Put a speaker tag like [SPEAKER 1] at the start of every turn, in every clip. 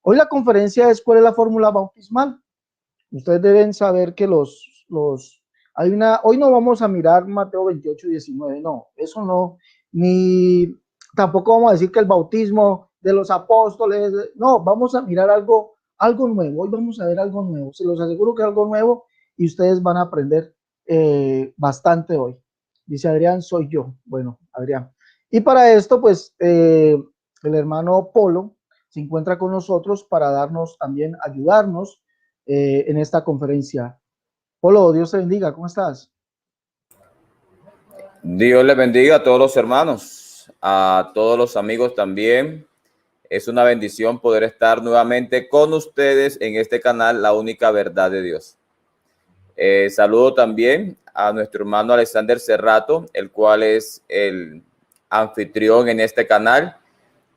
[SPEAKER 1] Hoy la conferencia es ¿cuál es la fórmula bautismal? Ustedes deben saber que hoy no vamos a mirar Mateo 28 y 19, no, eso no, ni tampoco vamos a decir que el bautismo de los apóstoles, no, vamos a mirar algo nuevo, hoy vamos a ver algo nuevo, se los aseguro que es algo nuevo y ustedes van a aprender bastante hoy. Dice Adrián, soy yo. Bueno, Adrián. Y para esto, pues, el hermano Polo se encuentra con nosotros para darnos también, ayudarnos en esta conferencia. Polo, Dios te bendiga, ¿cómo estás?
[SPEAKER 2] Dios les bendiga a todos los hermanos, a todos los amigos también. Es una bendición poder estar nuevamente con ustedes en este canal, La Única Verdad de Dios. Saludo también a nuestro hermano Alexander Cerrato, el cual es el anfitrión en este canal,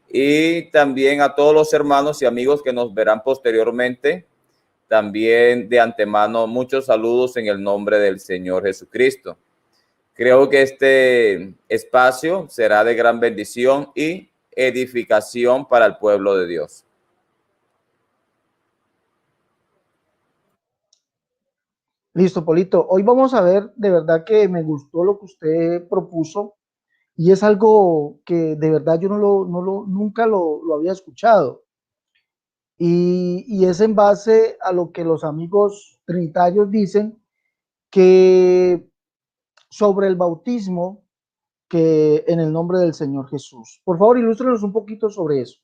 [SPEAKER 2] y también a todos los hermanos y amigos que nos verán posteriormente. También de antemano muchos saludos en el nombre del Señor Jesucristo. Creo que este espacio será de gran bendición y edificación para el pueblo de Dios.
[SPEAKER 1] Listo, Polito. Hoy vamos a ver, de verdad que me gustó lo que usted propuso y es algo que de verdad yo nunca lo había escuchado. Y es en base a lo que los amigos trinitarios dicen que sobre el bautismo que en el nombre del Señor Jesús. Por favor, ilústrenos un poquito sobre eso.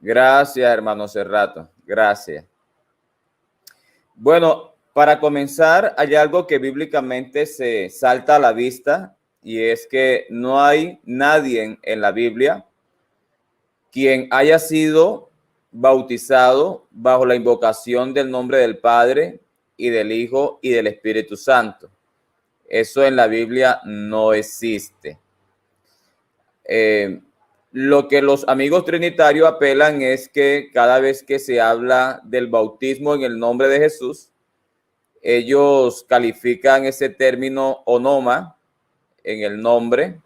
[SPEAKER 2] Gracias, hermano Cerrato. Gracias. Bueno, para comenzar, hay algo que bíblicamente se salta a la vista y es que no hay nadie en la Biblia quien haya sido bautizado bajo la invocación del nombre del Padre y del Hijo y del Espíritu Santo. Eso en la Biblia no existe. Lo que los amigos trinitarios apelan es que cada vez que se habla del bautismo en el nombre de Jesús, ellos califican ese término onoma en el nombre,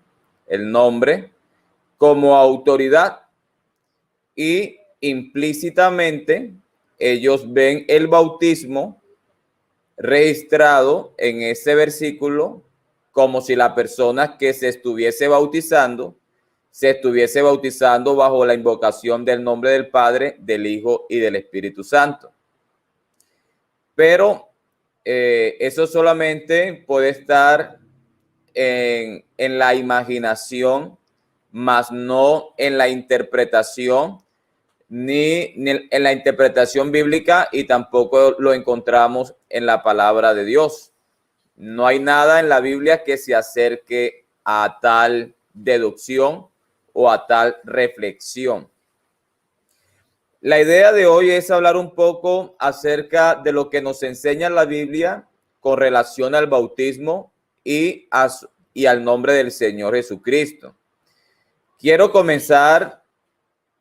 [SPEAKER 2] como autoridad y implícitamente ellos ven el bautismo registrado en ese versículo como si la persona que se estuviese bautizando bajo la invocación del nombre del Padre, del Hijo y del Espíritu Santo. Pero eso solamente puede estar en la imaginación, más no en la interpretación, ni en la interpretación bíblica, y tampoco lo encontramos en la palabra de Dios. No hay nada en la Biblia que se acerque a tal deducción o a tal reflexión. La idea de hoy es hablar un poco acerca de lo que nos enseña la Biblia con relación al bautismo y al nombre del Señor Jesucristo. Quiero comenzar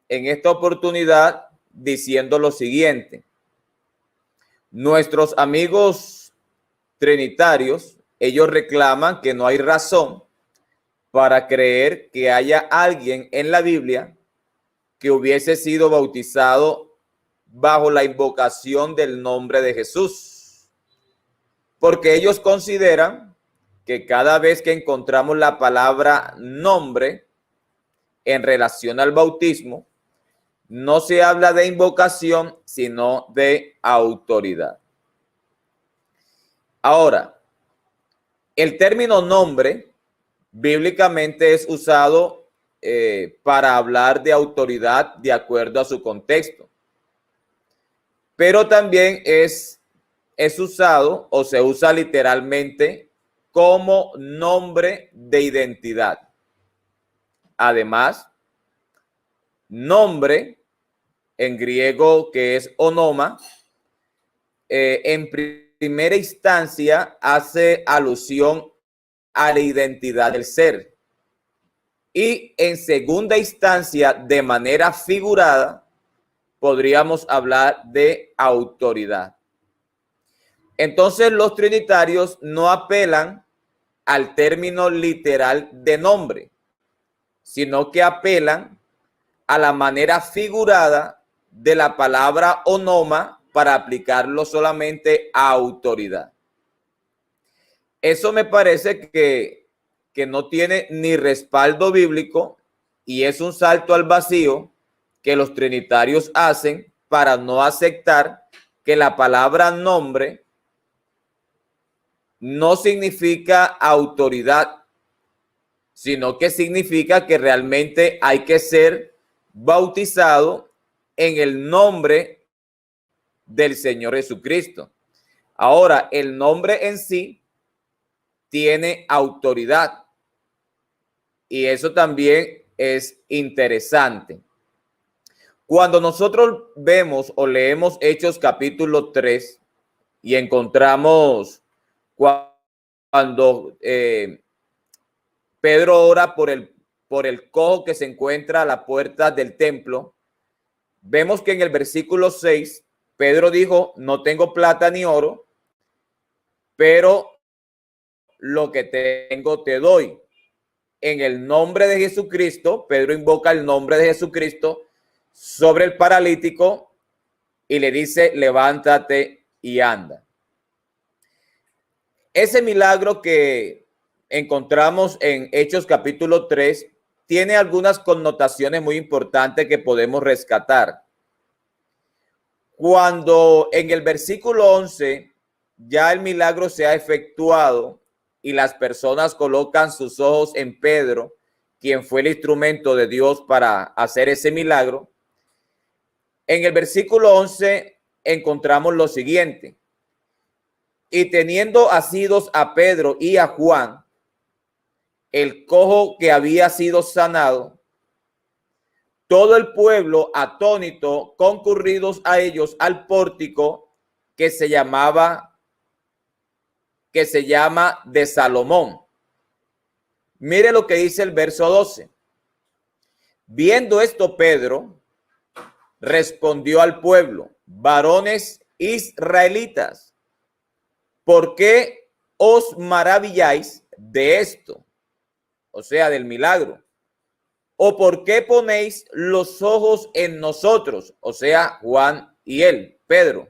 [SPEAKER 2] en esta oportunidad diciendo lo siguiente. Nuestros amigos trinitarios, ellos reclaman que no hay razón para creer que haya alguien en la Biblia que hubiese sido bautizado bajo la invocación del nombre de Jesús. Porque ellos consideran que cada vez que encontramos la palabra nombre en relación al bautismo, no se habla de invocación, sino de autoridad. Ahora, el término nombre bíblicamente es usado para hablar de autoridad de acuerdo a su contexto, pero también es usado o se usa literalmente como nombre de identidad. Además, nombre en griego, que es onoma, en primera instancia hace alusión a la identidad del ser. Y en segunda instancia, de manera figurada, podríamos hablar de autoridad. Entonces, los trinitarios no apelan al término literal de nombre, sino que apelan a la manera figurada de la palabra onoma para aplicarlo solamente a autoridad. Eso me parece que no tiene ni respaldo bíblico y es un salto al vacío que los trinitarios hacen para no aceptar que la palabra nombre no significa autoridad, sino que significa que realmente hay que ser bautizado en el nombre del Señor Jesucristo. Ahora, el nombre en sí tiene autoridad y eso también es interesante. Cuando nosotros vemos o leemos Hechos capítulo 3 y encontramos cuando Pedro ora por el cojo que se encuentra a la puerta del templo, vemos que en el versículo 6, Pedro dijo, no tengo plata ni oro, pero lo que tengo te doy. En el nombre de Jesucristo, Pedro invoca el nombre de Jesucristo sobre el paralítico y le dice, levántate y anda. Ese milagro que encontramos en Hechos capítulo 3 tiene algunas connotaciones muy importantes que podemos rescatar. Cuando en el versículo 11 ya el milagro se ha efectuado y las personas colocan sus ojos en Pedro, quien fue el instrumento de Dios para hacer ese milagro, en el versículo 11 encontramos lo siguiente. Y teniendo asidos a Pedro y a Juan, el cojo que había sido sanado, todo el pueblo atónito concurridos a ellos al pórtico que se llama de Salomón. Mire lo que dice el verso 12. Viendo esto, Pedro respondió al pueblo, varones israelitas, ¿por qué os maravilláis de esto? O sea, del milagro. ¿O por qué ponéis los ojos en nosotros? O sea, Juan y él, Pedro.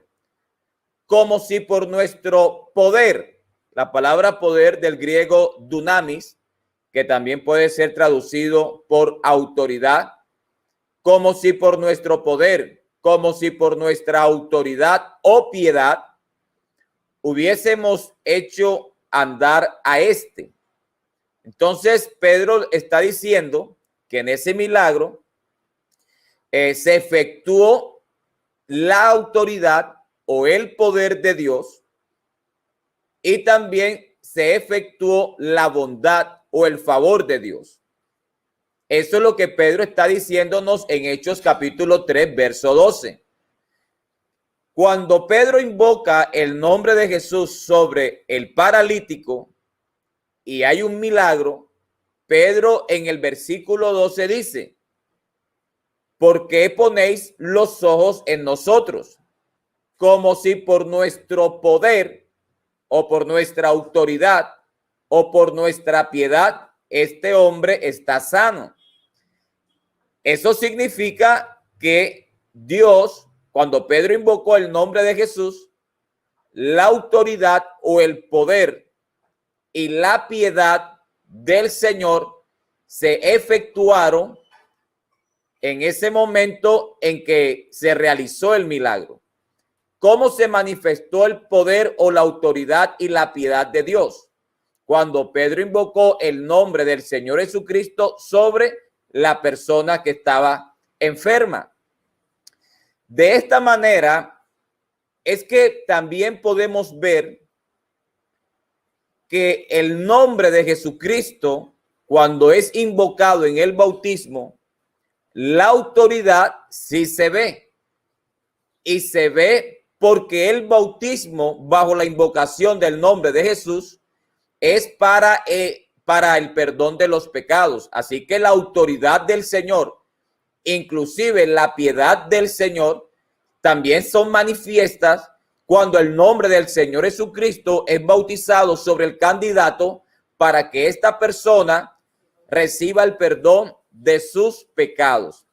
[SPEAKER 2] Como si por nuestro poder, la palabra poder del griego dunamis, que también puede ser traducido por autoridad, como si por nuestro poder, como si por nuestra autoridad o piedad, hubiésemos hecho andar a este. Entonces, Pedro está diciendo que en ese milagro se efectuó la autoridad o el poder de Dios y también se efectuó la bondad o el favor de Dios. Eso es lo que Pedro está diciéndonos en Hechos capítulo 3, verso 12. Cuando Pedro invoca el nombre de Jesús sobre el paralítico y hay un milagro, Pedro en el versículo 12 dice, ¿por qué ponéis los ojos en nosotros? Como si por nuestro poder o por nuestra autoridad o por nuestra piedad este hombre está sano. Eso significa que Dios, cuando Pedro invocó el nombre de Jesús, la autoridad o el poder y la piedad del Señor se efectuaron en ese momento en que se realizó el milagro. ¿Cómo se manifestó el poder o la autoridad y la piedad de Dios? Cuando Pedro invocó el nombre del Señor Jesucristo sobre la persona que estaba enferma. De esta manera es que también podemos ver que el nombre de Jesucristo, cuando es invocado en el bautismo, la autoridad sí se ve. Y se ve porque el bautismo bajo la invocación del nombre de Jesús es para el perdón de los pecados. Así que la autoridad del Señor, inclusive la piedad del Señor, también son manifiestas cuando el nombre del Señor Jesucristo es bautizado sobre el candidato para que esta persona reciba el perdón de sus pecados.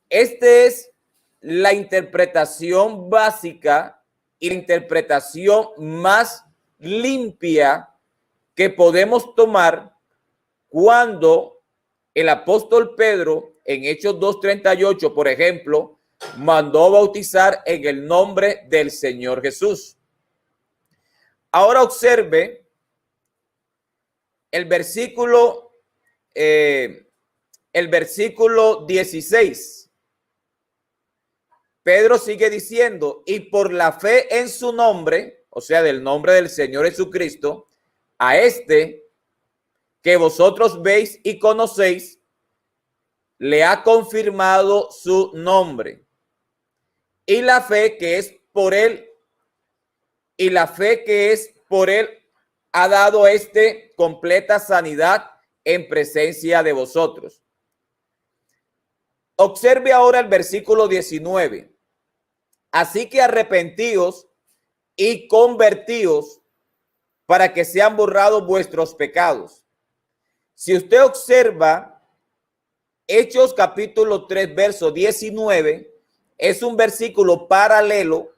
[SPEAKER 2] Esta es la interpretación básica y la interpretación más limpia que podemos tomar cuando el apóstol Pedro en Hechos 2:38, por ejemplo, mandó bautizar en el nombre del Señor Jesús. Ahora observe el versículo 16. Pedro sigue diciendo, y por la fe en su nombre, o sea, del nombre del Señor Jesucristo, a este que vosotros veis y conocéis, le ha confirmado su nombre. Y la fe que es por él, ha dado completa sanidad en presencia de vosotros. Observe ahora el versículo 19. Así que arrepentíos y convertíos para que sean borrados vuestros pecados. Si usted observa Hechos capítulo 3, verso 19, es un versículo paralelo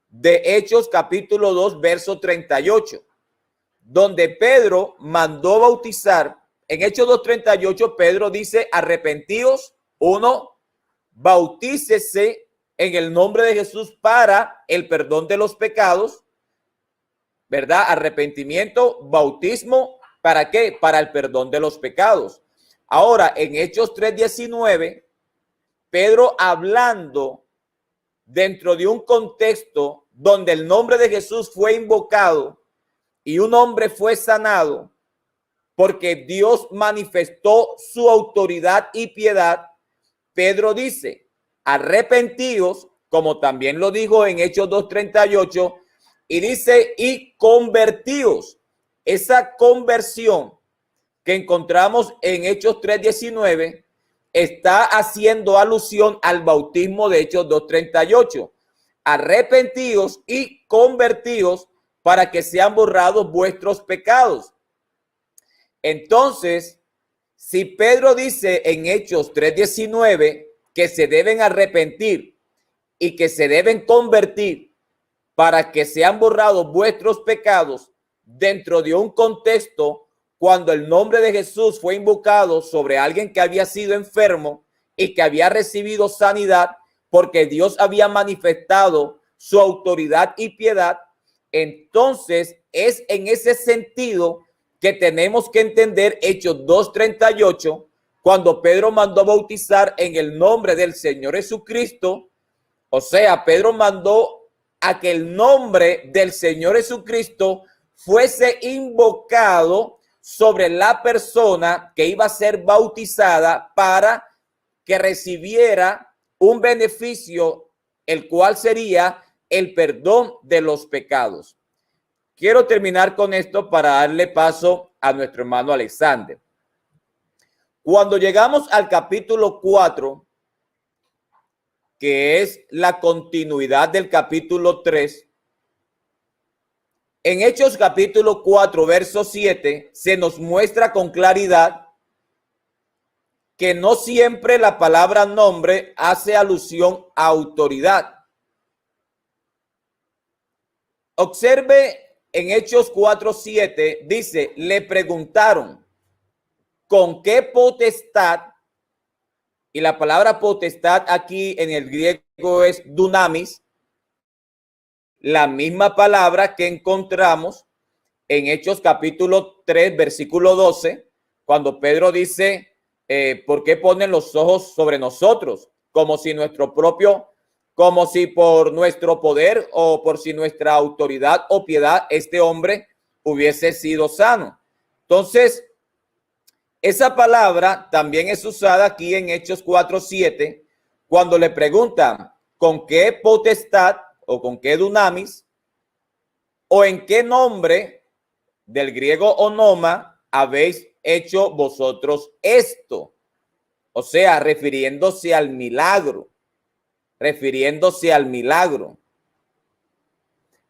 [SPEAKER 2] de Hechos capítulo 2, verso 38, donde Pedro mandó bautizar. En Hechos 2:38, Pedro dice, arrepentíos, uno, bautícese en el nombre de Jesús para el perdón de los pecados, ¿verdad? Arrepentimiento, bautismo, ¿para qué? Para el perdón de los pecados. Ahora, en Hechos 3:19, Pedro hablando dentro de un contexto donde el nombre de Jesús fue invocado y un hombre fue sanado porque Dios manifestó su autoridad y piedad, Pedro dice, arrepentíos, como también lo dijo en Hechos 2:38, y dice, y convertíos. Esa conversión que encontramos en Hechos 3:19 está haciendo alusión al bautismo de Hechos 2:38. Arrepentíos y convertíos para que sean borrados vuestros pecados. Entonces, si Pedro dice en Hechos 3:19 que se deben arrepentir y que se deben convertir para que sean borrados vuestros pecados dentro de un contexto cuando el nombre de Jesús fue invocado sobre alguien que había sido enfermo y que había recibido sanidad porque Dios había manifestado su autoridad y piedad, entonces es en ese sentido que tenemos que entender Hechos 2:38, cuando Pedro mandó bautizar en el nombre del Señor Jesucristo. O sea, Pedro mandó a que el nombre del Señor Jesucristo fuese invocado sobre la persona que iba a ser bautizada para que recibiera un beneficio, el cual sería el perdón de los pecados. Quiero terminar con esto para darle paso a nuestro hermano Alexander. Cuando llegamos al capítulo 4, que es la continuidad del capítulo 3, en Hechos capítulo 4, verso 7, se nos muestra con claridad que no siempre la palabra nombre hace alusión a autoridad. Observe en Hechos 4:7, dice, le preguntaron, ¿con qué potestad? Y la palabra potestad aquí en el griego es dunamis, la misma palabra que encontramos en Hechos capítulo 3, versículo 12, cuando Pedro dice, ¿por qué ponen los ojos sobre nosotros? Como si por nuestro poder o por si nuestra autoridad o piedad este hombre hubiese sido sano. Entonces, esa palabra también es usada aquí en Hechos 4:7, cuando le preguntan con qué potestad o con qué dunamis o en qué nombre, del griego onoma, habéis hecho vosotros esto. O sea, refiriéndose al milagro.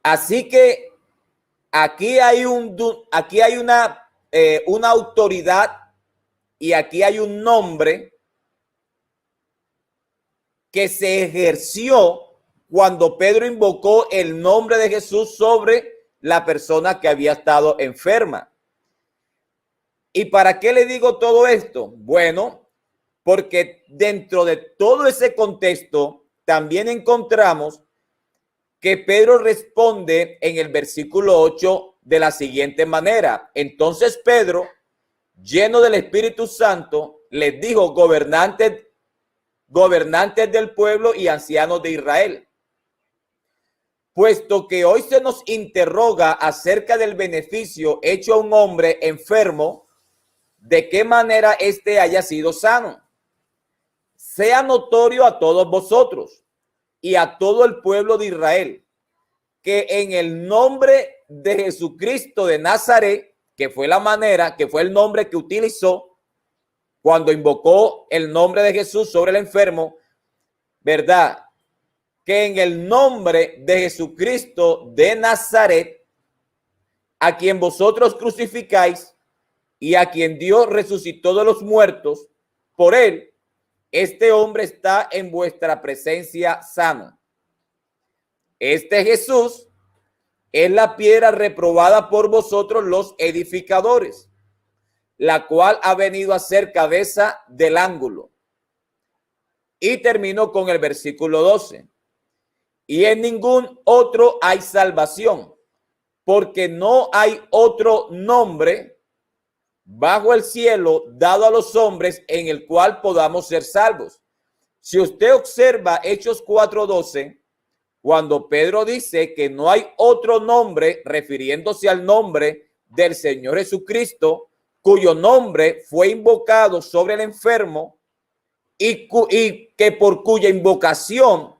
[SPEAKER 2] Así que aquí hay una autoridad y aquí hay un nombre que se ejerció cuando Pedro invocó el nombre de Jesús sobre la persona que había estado enferma. ¿Y para qué le digo todo esto? Bueno, porque dentro de todo ese contexto también encontramos que Pedro responde en el versículo 8 de la siguiente manera. Entonces Pedro, lleno del Espíritu Santo, les dijo: gobernantes del pueblo y ancianos de Israel, puesto que hoy se nos interroga acerca del beneficio hecho a un hombre enfermo, de qué manera éste haya sido sano, sea notorio a todos vosotros y a todo el pueblo de Israel, que en el nombre de Jesucristo de Nazaret, que fue el nombre que utilizó cuando invocó el nombre de Jesús sobre el enfermo, ¿verdad? Que en el nombre de Jesucristo de Nazaret, a quien vosotros crucificáis y a quien Dios resucitó de los muertos, por él, este hombre está en vuestra presencia sano. Este Jesús es la piedra reprobada por vosotros los edificadores, la cual ha venido a ser cabeza del ángulo. Y termino con el versículo 12. Y en ningún otro hay salvación, porque no hay otro nombre bajo el cielo dado a los hombres en el cual podamos ser salvos. Si usted observa Hechos 4:12, cuando Pedro dice que no hay otro nombre, refiriéndose al nombre del Señor Jesucristo, cuyo nombre fue invocado sobre el enfermo y que por cuya invocación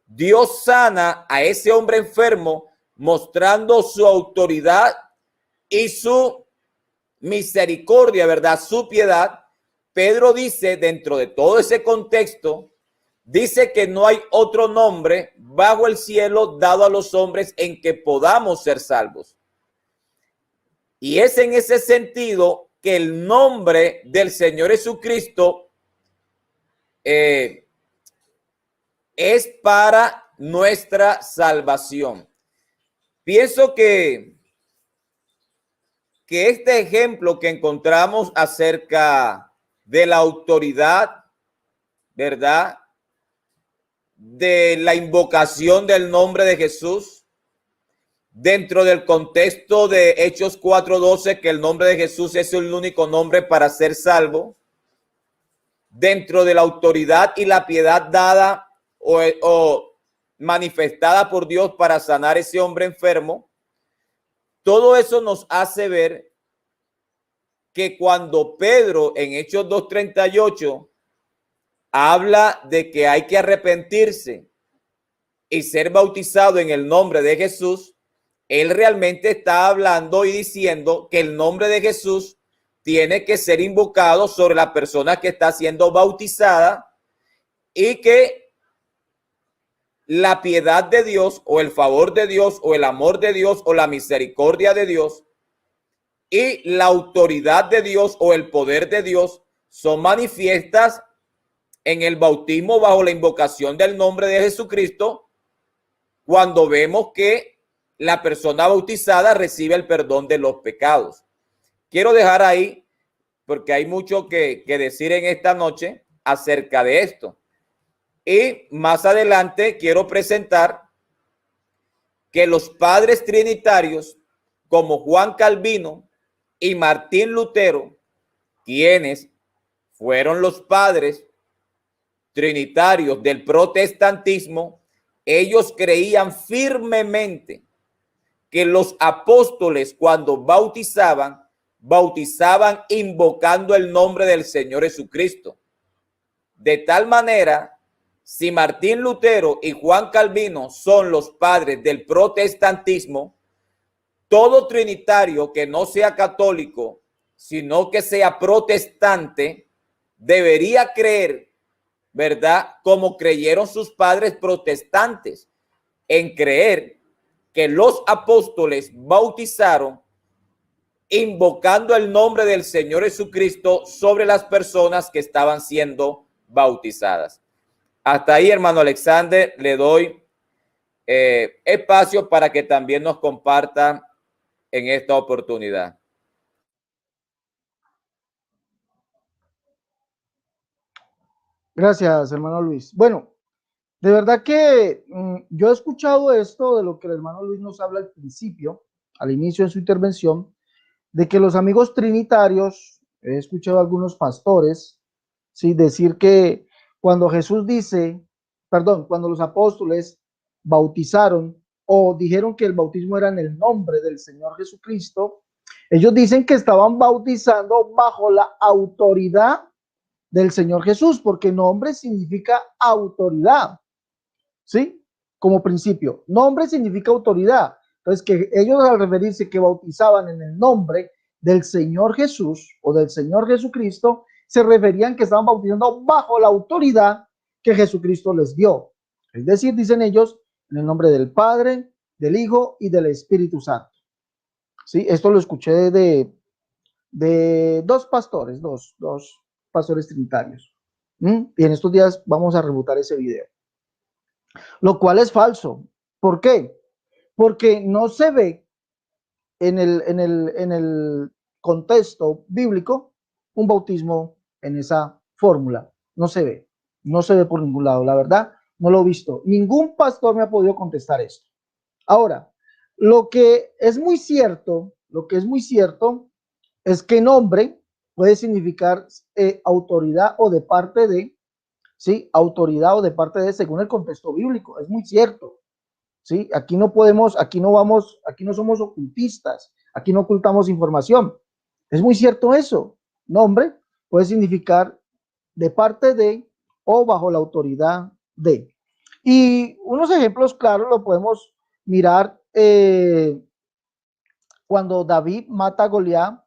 [SPEAKER 2] Dios sana a ese hombre enfermo, mostrando su autoridad y su misericordia, ¿verdad? Su piedad. Pedro dice, dentro de todo ese contexto, dice que no hay otro nombre bajo el cielo dado a los hombres en que podamos ser salvos. Y es en ese sentido que el nombre del Señor Jesucristo es para nuestra salvación. Pienso que este ejemplo que encontramos acerca de la autoridad, ¿verdad?, de la invocación del nombre de Jesús, dentro del contexto de Hechos 4:12, que el nombre de Jesús es el único nombre para ser salvo, dentro de la autoridad y la piedad dada o manifestada por Dios para sanar a ese hombre enfermo, todo eso nos hace ver que cuando Pedro en Hechos 2:38 habla de que hay que arrepentirse y ser bautizado en el nombre de Jesús, él realmente está hablando y diciendo que el nombre de Jesús tiene que ser invocado sobre la persona que está siendo bautizada y que la piedad de Dios o el favor de Dios o el amor de Dios o la misericordia de Dios y la autoridad de Dios o el poder de Dios son manifiestas en el bautismo bajo la invocación del nombre de Jesucristo, cuando vemos que la persona bautizada recibe el perdón de los pecados. Quiero dejar ahí, porque hay mucho que decir en esta noche acerca de esto. Y más adelante quiero presentar que los padres trinitarios, como Juan Calvino y Martín Lutero, quienes fueron los padres trinitarios del protestantismo, ellos creían firmemente que los apóstoles, cuando bautizaban invocando el nombre del Señor Jesucristo. De tal manera, si Martín Lutero y Juan Calvino son los padres del protestantismo, todo trinitario que no sea católico, sino que sea protestante, debería creer, ¿verdad?, como creyeron sus padres protestantes, en creer que los apóstoles bautizaron invocando el nombre del Señor Jesucristo sobre las personas que estaban siendo bautizadas. Hasta ahí, hermano Alexander, le doy espacio para que también nos comparta en esta oportunidad.
[SPEAKER 1] Gracias, hermano Luis. Bueno, de verdad que yo he escuchado esto de lo que el hermano Luis nos habla al principio, al inicio de su intervención, de que los amigos trinitarios, he escuchado a algunos pastores, ¿sí? Decir que cuando Jesús dice, perdón, cuando los apóstoles bautizaron o dijeron que el bautismo era en el nombre del Señor Jesucristo, ellos dicen que estaban bautizando bajo la autoridad del Señor Jesús, porque nombre significa autoridad, ¿sí? Como principio, nombre significa autoridad. Entonces, que ellos al referirse que bautizaban en el nombre del Señor Jesús o del Señor Jesucristo, se referían que estaban bautizando bajo la autoridad que Jesucristo les dio. Es decir, dicen ellos, en el nombre del Padre, del Hijo y del Espíritu Santo. ¿Sí? Esto lo escuché de dos pastores, dos pastores trinitarios. Y en estos días vamos a rebutar ese video. Lo cual es falso. ¿Por qué? Porque no se ve en el contexto bíblico un bautismo en esa fórmula. No se ve. No se ve por ningún lado. La verdad, no lo he visto. Ningún pastor me ha podido contestar esto. Ahora, lo que es muy cierto es que nombre puede significar autoridad o de parte de, ¿sí? Autoridad o de parte de, según el contexto bíblico. Es muy cierto. ¿Sí? Aquí no podemos, aquí no somos ocultistas, aquí no ocultamos información. Es muy cierto eso. Nombre puede significar de parte de o bajo la autoridad de. Y unos ejemplos claros lo podemos mirar cuando David mata a Goliat.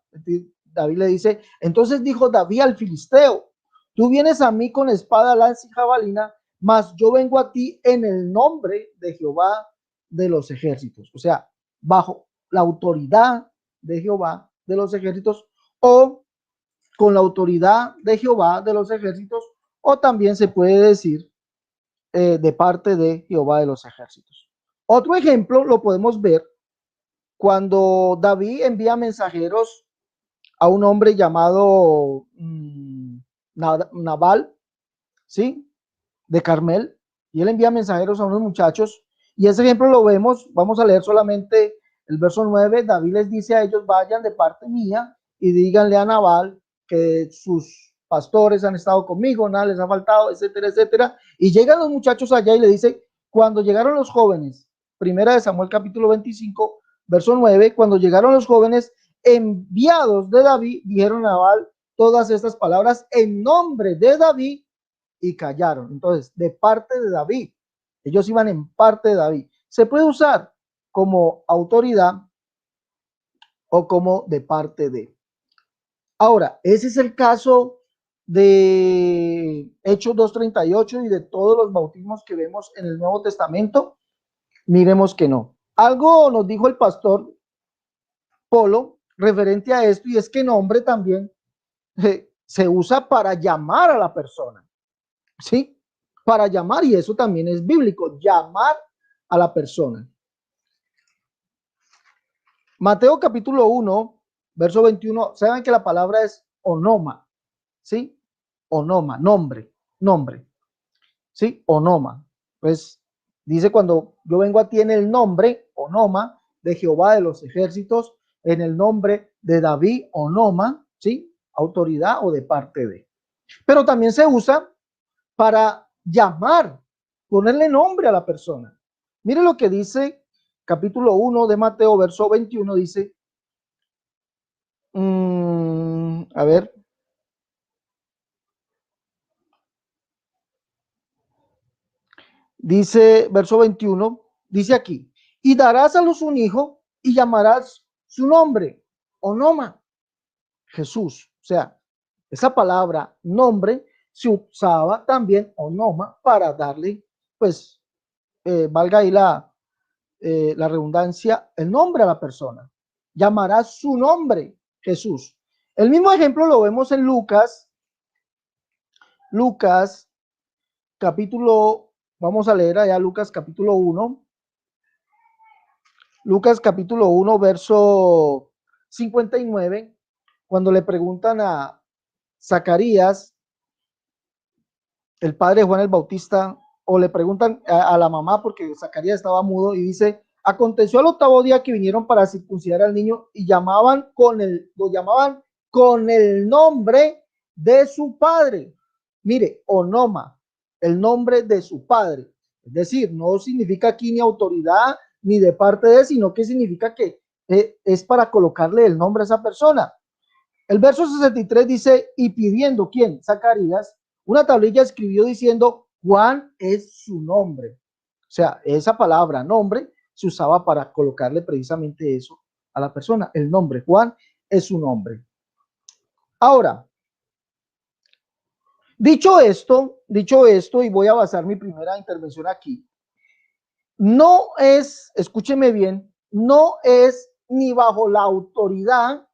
[SPEAKER 1] David le dice, entonces dijo David al filisteo, tú vienes a mí con espada, lanza y jabalina, mas yo vengo a ti en el nombre de Jehová de los ejércitos. O sea, bajo la autoridad de Jehová de los ejércitos o con la autoridad de Jehová de los ejércitos, o también se puede decir de parte de Jehová de los ejércitos. Otro ejemplo lo podemos ver cuando David envía mensajeros a un hombre llamado Nabal, ¿sí? De Carmel, y él envía mensajeros a unos muchachos, y ese ejemplo lo vemos, vamos a leer solamente el verso 9. David les dice a ellos, vayan de parte mía y díganle a Nabal que sus pastores han estado conmigo, nada les ha faltado, etcétera, etcétera, y llegan los muchachos allá y le dice, cuando llegaron los jóvenes, primera de Samuel capítulo 25, verso 9, cuando llegaron los jóvenes enviados de David, dijeron a Nabal todas estas palabras en nombre de David y callaron. Entonces, de parte de David, ellos iban en parte de David. Se puede usar como autoridad o como de parte de. Ahora, ese es el caso de Hechos 2:38 y de todos los bautismos que vemos en el Nuevo Testamento. Miremos que no. Algo nos dijo el pastor Polo referente a esto, y es que nombre también se usa para llamar a la persona, ¿sí? Para llamar, y eso también es bíblico, llamar a la persona. Mateo capítulo 1, verso 21, saben que la palabra es onoma, ¿sí? Onoma, nombre, ¿sí? Onoma. Pues dice, cuando yo vengo a ti en el nombre, onoma, de Jehová de los ejércitos, en el nombre de David, onoma, ¿sí? Autoridad o de parte de. Pero también se usa para llamar, ponerle nombre a la persona. Mire lo que dice capítulo 1 de Mateo, verso 21, dice, a ver, dice, verso 21, dice aquí, y darás a luz un hijo y llamarás su nombre, onoma, Jesús. O sea, esa palabra nombre se usaba también, onoma, para darle, pues, valga ahí la redundancia, el nombre a la persona. llamarás su nombre Jesús. El mismo ejemplo lo vemos en Lucas capítulo, vamos a leer allá Lucas capítulo 1. Lucas capítulo 1, verso 59, cuando le preguntan a Zacarías, el padre de Juan el Bautista, o le preguntan a la mamá, porque Zacarías estaba mudo, y dice, aconteció al octavo día que vinieron para circuncidar al niño y lo llamaban con el nombre de su padre. Mire, Onoma, el nombre de su padre. Es decir, no significa aquí ni autoridad ni de parte de, sino que significa que es para colocarle el nombre a esa persona. El verso 63 dice, y pidiendo, ¿quién? Zacarías, una tablilla escribió diciendo, Juan es su nombre. O sea, esa palabra nombre se usaba para colocarle precisamente eso a la persona. El nombre, Juan es su nombre. Ahora, dicho esto, y voy a basar mi primera intervención aquí, no es, escúcheme bien, no es ni bajo la autoridad,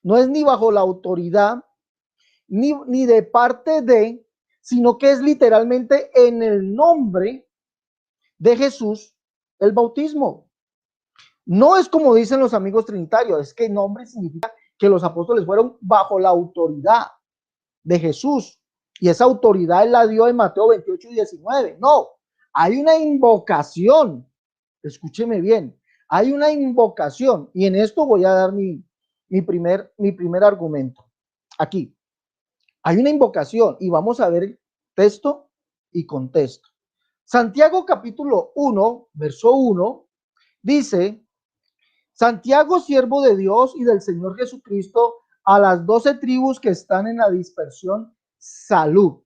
[SPEAKER 1] ni de parte de, sino que es literalmente en el nombre de Jesús el bautismo. No es como dicen los amigos trinitarios, es que nombre significa que los apóstoles fueron bajo la autoridad de Jesús, y esa autoridad él la dio en Mateo 28 y 19. No, hay una invocación, escúcheme bien, hay una invocación, y en esto voy a dar mi primer argumento. Aquí hay una invocación, y vamos a ver texto y contexto. Santiago capítulo 1, verso 1, dice, Santiago, siervo de Dios y del Señor Jesucristo, a las 12 tribus que están en la dispersión, salud.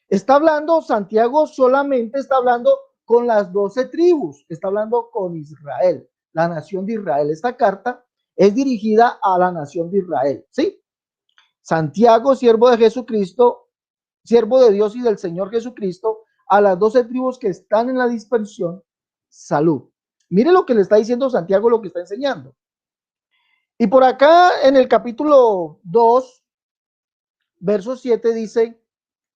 [SPEAKER 1] Está hablando, Santiago solamente está hablando con las 12 tribus, está hablando con Israel, la nación de Israel. Esta carta es dirigida a la nación de Israel, ¿sí? Santiago, siervo de Jesucristo, siervo de Dios y del Señor Jesucristo, a las 12 tribus que están en la dispersión, salud. Mire lo que le está diciendo Santiago, lo que está enseñando. Y por acá en el capítulo 2, verso 7 dice,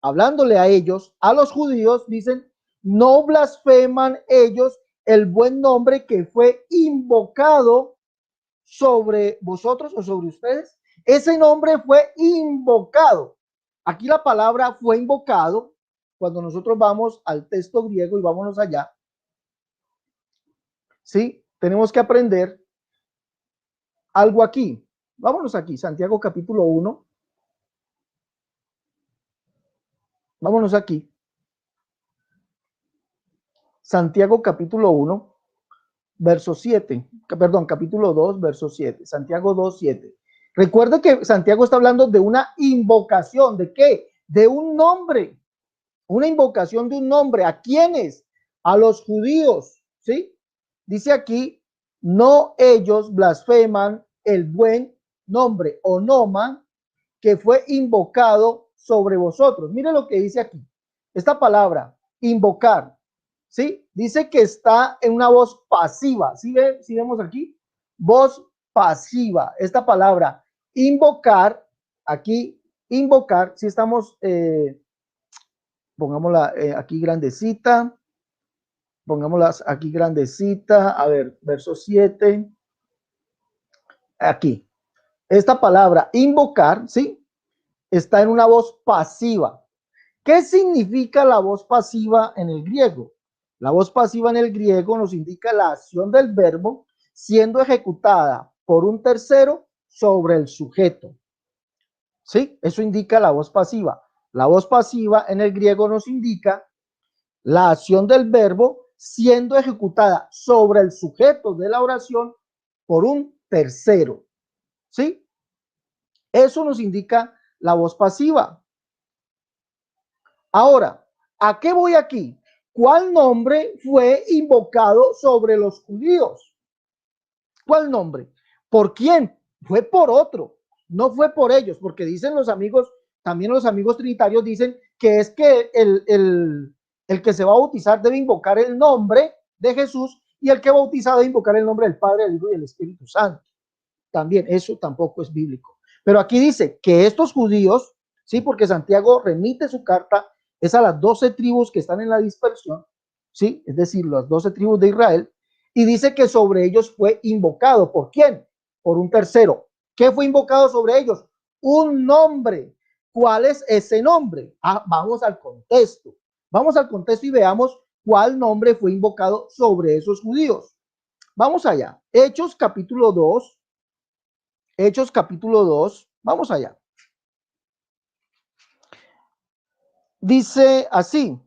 [SPEAKER 1] hablándole a ellos, a los judíos, dicen, no blasfeman ellos el buen nombre que fue invocado sobre vosotros o sobre ustedes. Ese nombre fue invocado. Aquí la palabra fue invocado. Cuando nosotros vamos al texto griego y vámonos allá, ¿sí? Tenemos que aprender algo aquí. Vámonos aquí, Santiago capítulo 1. Vámonos aquí. Santiago capítulo 1, verso 7. Perdón, capítulo 2, verso 7. Santiago 2, 7. Recuerde que Santiago está hablando de una invocación. ¿De qué? De un nombre. Una invocación de un nombre. ¿A quiénes? A los judíos. ¿Sí? Dice aquí, no ellos blasfeman el buen nombre o noma que fue invocado sobre vosotros. Mire lo que dice aquí. Esta palabra, invocar, ¿sí? Dice que está en una voz pasiva. ¿Sí vemos aquí? Voz pasiva. Esta palabra, invocar, aquí, invocar, si estamos, pongámosla aquí grandecita. Pongámoslas aquí grandecita. A ver, verso 7. Aquí. Esta palabra, invocar, ¿sí? Está en una voz pasiva. ¿Qué significa la voz pasiva en el griego? La voz pasiva en el griego nos indica la acción del verbo siendo ejecutada por un tercero sobre el sujeto. ¿Sí? Eso indica la voz pasiva. La voz pasiva en el griego nos indica la acción del verbo siendo ejecutada sobre el sujeto de la oración por un tercero. ¿Sí? Eso nos indica la voz pasiva. Ahora, ¿a qué voy aquí? ¿Cuál nombre fue invocado sobre los judíos? ¿Cuál nombre? ¿Por quién? Fue por otro, no fue por ellos, porque dicen los amigos, también los amigos trinitarios dicen que es que el que se va a bautizar debe invocar el nombre de Jesús y el que bautiza debe invocar el nombre del Padre, del Hijo y del Espíritu Santo. también eso tampoco es bíblico. Pero aquí dice que estos judíos, sí, porque Santiago remite su carta, es a las 12 tribus que están en la dispersión, sí, es decir, las 12 tribus de Israel, y dice que sobre ellos fue invocado. ¿Por quién? Por un tercero. ¿Qué fue invocado sobre ellos? Un nombre. ¿Cuál es ese nombre? Vamos al contexto. Vamos al contexto y veamos cuál nombre fue invocado sobre esos judíos. Vamos allá. Hechos capítulo 2. Hechos capítulo 2. Vamos allá. Dice así.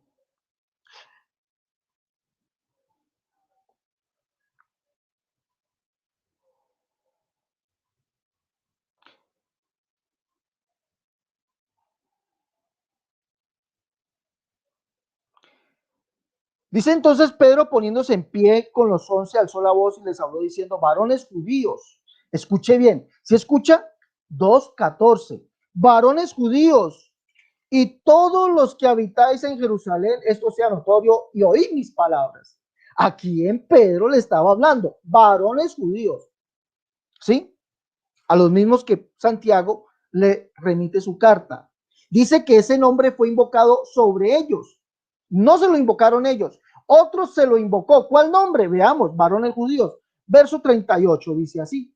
[SPEAKER 1] Dice entonces Pedro, poniéndose en pie con los 11, alzó la voz y les habló diciendo: varones judíos, escuche bien, si escucha, 2:14, varones judíos y todos los que habitáis en Jerusalén, esto sea notorio y oí mis palabras. ¿A quién Pedro le estaba hablando? Varones judíos, ¿sí? A los mismos que Santiago le remite su carta. Dice que ese nombre fue invocado sobre ellos. No se lo invocaron ellos. Otros se lo invocó. ¿Cuál nombre? Veamos, varones judíos. Verso 38 dice así.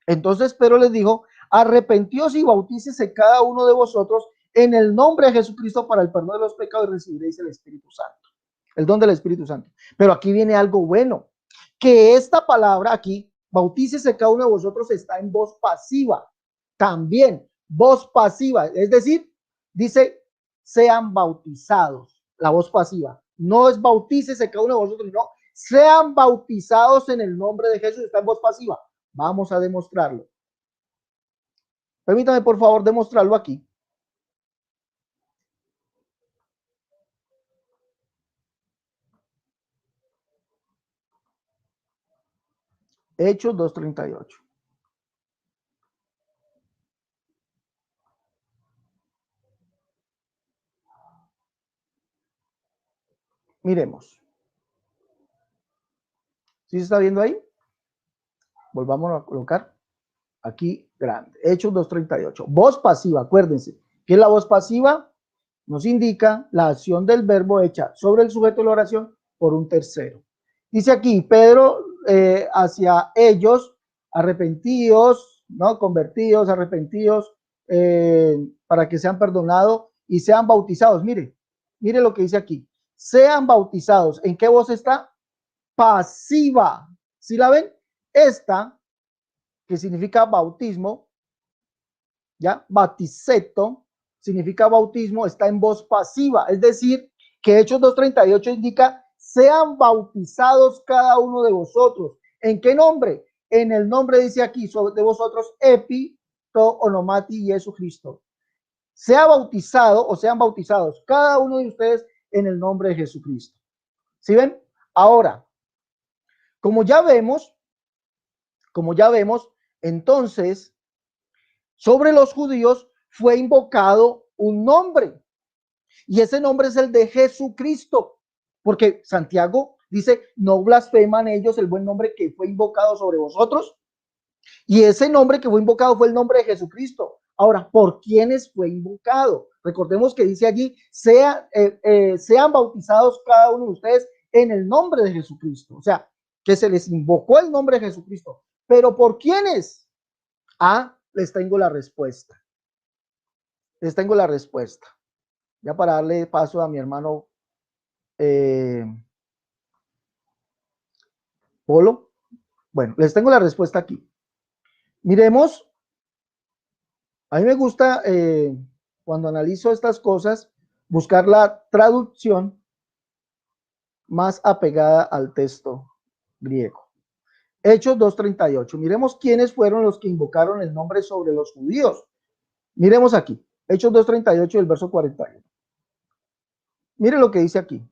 [SPEAKER 1] Entonces Pedro les dijo: arrepentíos y bautícese cada uno de vosotros en el nombre de Jesucristo para el perdón de los pecados y recibiréis el Espíritu Santo. El don del Espíritu Santo. Pero aquí viene algo bueno. Que esta palabra aquí, bautícese cada uno de vosotros, está en voz pasiva. También, voz pasiva. Es decir, dice, sean bautizados. La voz pasiva. No es bautícese cada uno de vosotros, no. Sean bautizados en el nombre de Jesús. Está en voz pasiva. Vamos a demostrarlo. Permítame, por favor, demostrarlo aquí. Hechos 2:38. Miremos. ¿Sí se está viendo ahí? Volvamos a colocar aquí grande. Hechos 2:38. Voz pasiva, acuérdense. ¿Qué es la voz pasiva? Nos indica la acción del verbo hecha sobre el sujeto de la oración por un tercero. Dice aquí, Pedro hacia ellos, arrepentidos, ¿no? Convertidos, arrepentidos, para que sean perdonados y sean bautizados. Mire lo que dice aquí. Sean bautizados. ¿En qué voz está? Pasiva. ¿Sí la ven? Esta, que significa bautismo, ¿ya? Baticeto significa bautismo, está en voz pasiva, es decir, que Hechos 2:38 indica: sean bautizados cada uno de vosotros. ¿En qué nombre? En el nombre, dice aquí, de vosotros, epi, to, onomati, Jesucristo. Sea bautizado o sean bautizados cada uno de ustedes en el nombre de Jesucristo. ¿Sí ven? Ahora, como ya vemos, entonces, sobre los judíos fue invocado un nombre, y ese nombre es el de Jesucristo, porque Santiago dice: no blasfeman ellos el buen nombre que fue invocado sobre vosotros, y ese nombre que fue invocado fue el nombre de Jesucristo. Ahora, ¿por quiénes fue invocado? Recordemos que dice allí: sean bautizados cada uno de ustedes en el nombre de Jesucristo. O sea, que se les invocó el nombre de Jesucristo. ¿Pero por quiénes? Les tengo la respuesta. Ya para darle paso a mi hermano Polo. Bueno, les tengo la respuesta aquí. Miremos. A mí me gusta, cuando analizo estas cosas, buscar la traducción más apegada al texto griego. Hechos 2:38. Miremos quiénes fueron los que invocaron el nombre sobre los judíos. Miremos aquí. Hechos 2:38 del verso 41. Mire lo que dice aquí.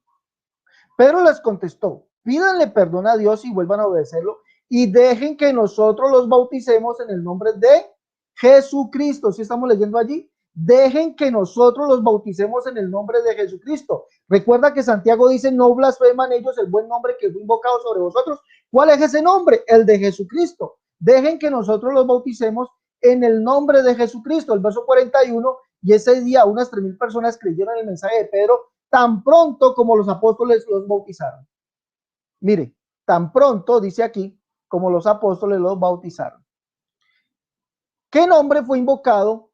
[SPEAKER 1] Pedro les contestó: pídanle perdón a Dios y vuelvan a obedecerlo, y dejen que nosotros los bauticemos en el nombre de Jesucristo. ¿Sí estamos leyendo allí? Dejen que nosotros los bauticemos en el nombre de Jesucristo. Recuerda que Santiago dice: no blasfeman ellos el buen nombre que fue invocado sobre vosotros. ¿Cuál es ese nombre? El de Jesucristo. dejen que nosotros los bauticemos en el nombre de Jesucristo. El verso 41, y ese día unas 3,000 personas creyeron en el mensaje de Pedro tan pronto como los apóstoles los bautizaron. Mire, tan pronto, dice aquí, como los apóstoles los bautizaron. ¿Qué nombre fue invocado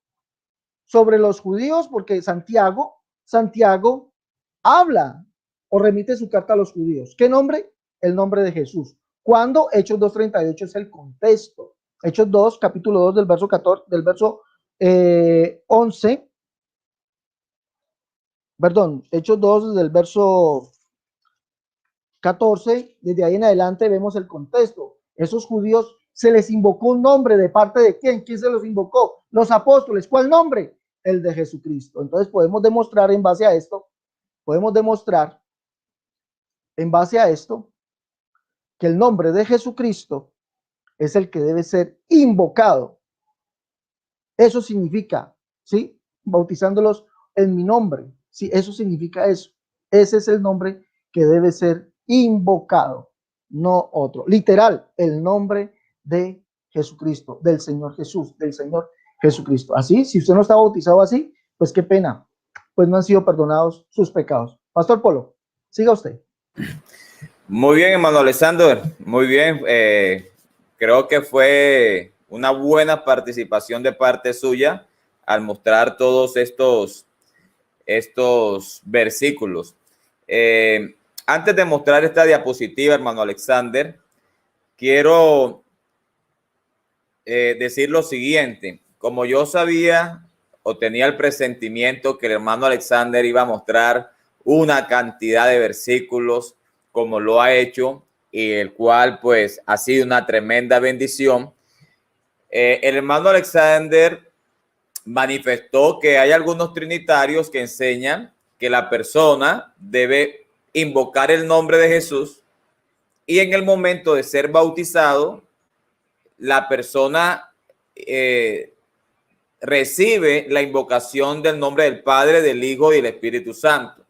[SPEAKER 1] sobre los judíos? Porque Santiago habla o remite su carta a los judíos. ¿Qué nombre? El nombre de Jesús. ¿Cuándo? Hechos 2:38 es el contexto. Hechos 2, capítulo 2, del verso 14, del verso 11. Perdón, Hechos 2, del verso 14, desde ahí en adelante vemos el contexto. Esos judíos se les invocó un nombre, ¿de parte de quién? ¿Quién se los invocó? Los apóstoles. ¿Cuál nombre? El de Jesucristo. Entonces podemos demostrar en base a esto, que el nombre de Jesucristo es el que debe ser invocado. Eso significa, ¿sí? Bautizándolos en mi nombre. Sí, eso significa eso. Ese es el nombre que debe ser invocado, no otro. Literal, el nombre de Jesucristo, del Señor Jesús, del Señor Jesucristo. Así, si usted no está bautizado así, pues qué pena, pues no han sido perdonados sus pecados. Pastor Polo, siga usted.
[SPEAKER 2] Muy bien, hermano Alexander, muy bien. Creo que fue una buena participación de parte suya al mostrar todos estos versículos. Antes de mostrar esta diapositiva, hermano Alexander, quiero decir lo siguiente. Como yo sabía o tenía el presentimiento que el hermano Alexander iba a mostrar una cantidad de versículos como lo ha hecho, y el cual pues ha sido una tremenda bendición, el hermano Alexander manifestó que hay algunos trinitarios que enseñan que la persona debe invocar el nombre de Jesús y en el momento de ser bautizado, la persona recibe la invocación del nombre del Padre, del Hijo y del Espíritu Santo.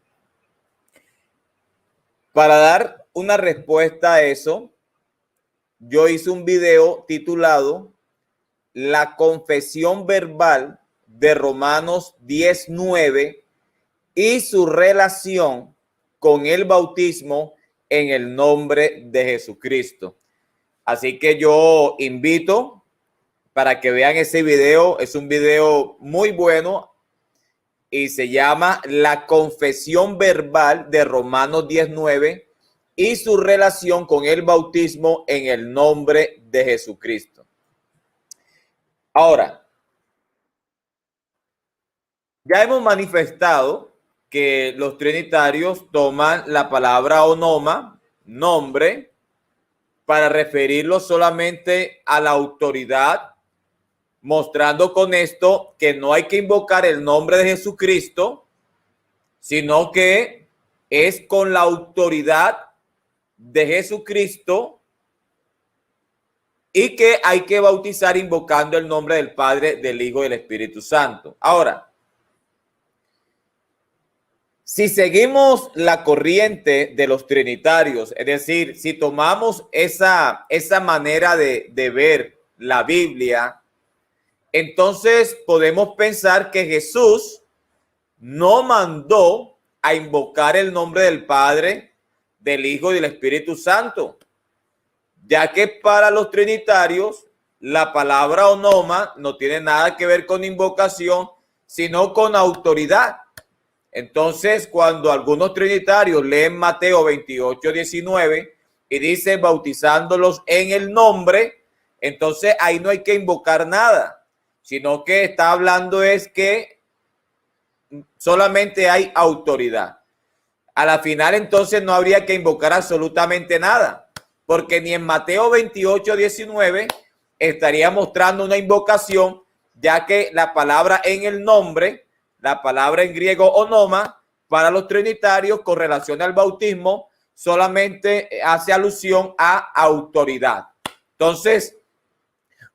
[SPEAKER 2] Para dar una respuesta a eso, yo hice un video titulado La confesión verbal de Romanos 10:9 y su relación con el bautismo en el nombre de Jesucristo. Así que yo invito para que vean ese video. Es un video muy bueno y se llama La confesión verbal de Romanos 10:9 y su relación con el bautismo en el nombre de Jesucristo. Ahora, ya hemos manifestado que los trinitarios toman la palabra onoma, nombre, para referirlo solamente a la autoridad, mostrando con esto que no hay que invocar el nombre de Jesucristo, sino que es con la autoridad de Jesucristo y que hay que bautizar invocando el nombre del Padre, del Hijo y del Espíritu Santo. Ahora, si seguimos la corriente de los trinitarios, es decir, si tomamos esa manera de ver la Biblia, entonces podemos pensar que Jesús no mandó a invocar el nombre del Padre, del Hijo y del Espíritu Santo, ya que para los trinitarios la palabra onoma no tiene nada que ver con invocación, sino con autoridad. Entonces, cuando algunos trinitarios leen Mateo 28:19 y dice bautizándolos en el nombre, entonces ahí no hay que invocar nada, sino que está hablando es que solamente hay autoridad. A la final, entonces, no habría que invocar absolutamente nada, porque ni en Mateo 28:19 estaría mostrando una invocación, ya que la palabra en el nombre, la palabra en griego onoma, para los trinitarios con relación al bautismo, solamente hace alusión a autoridad. Entonces,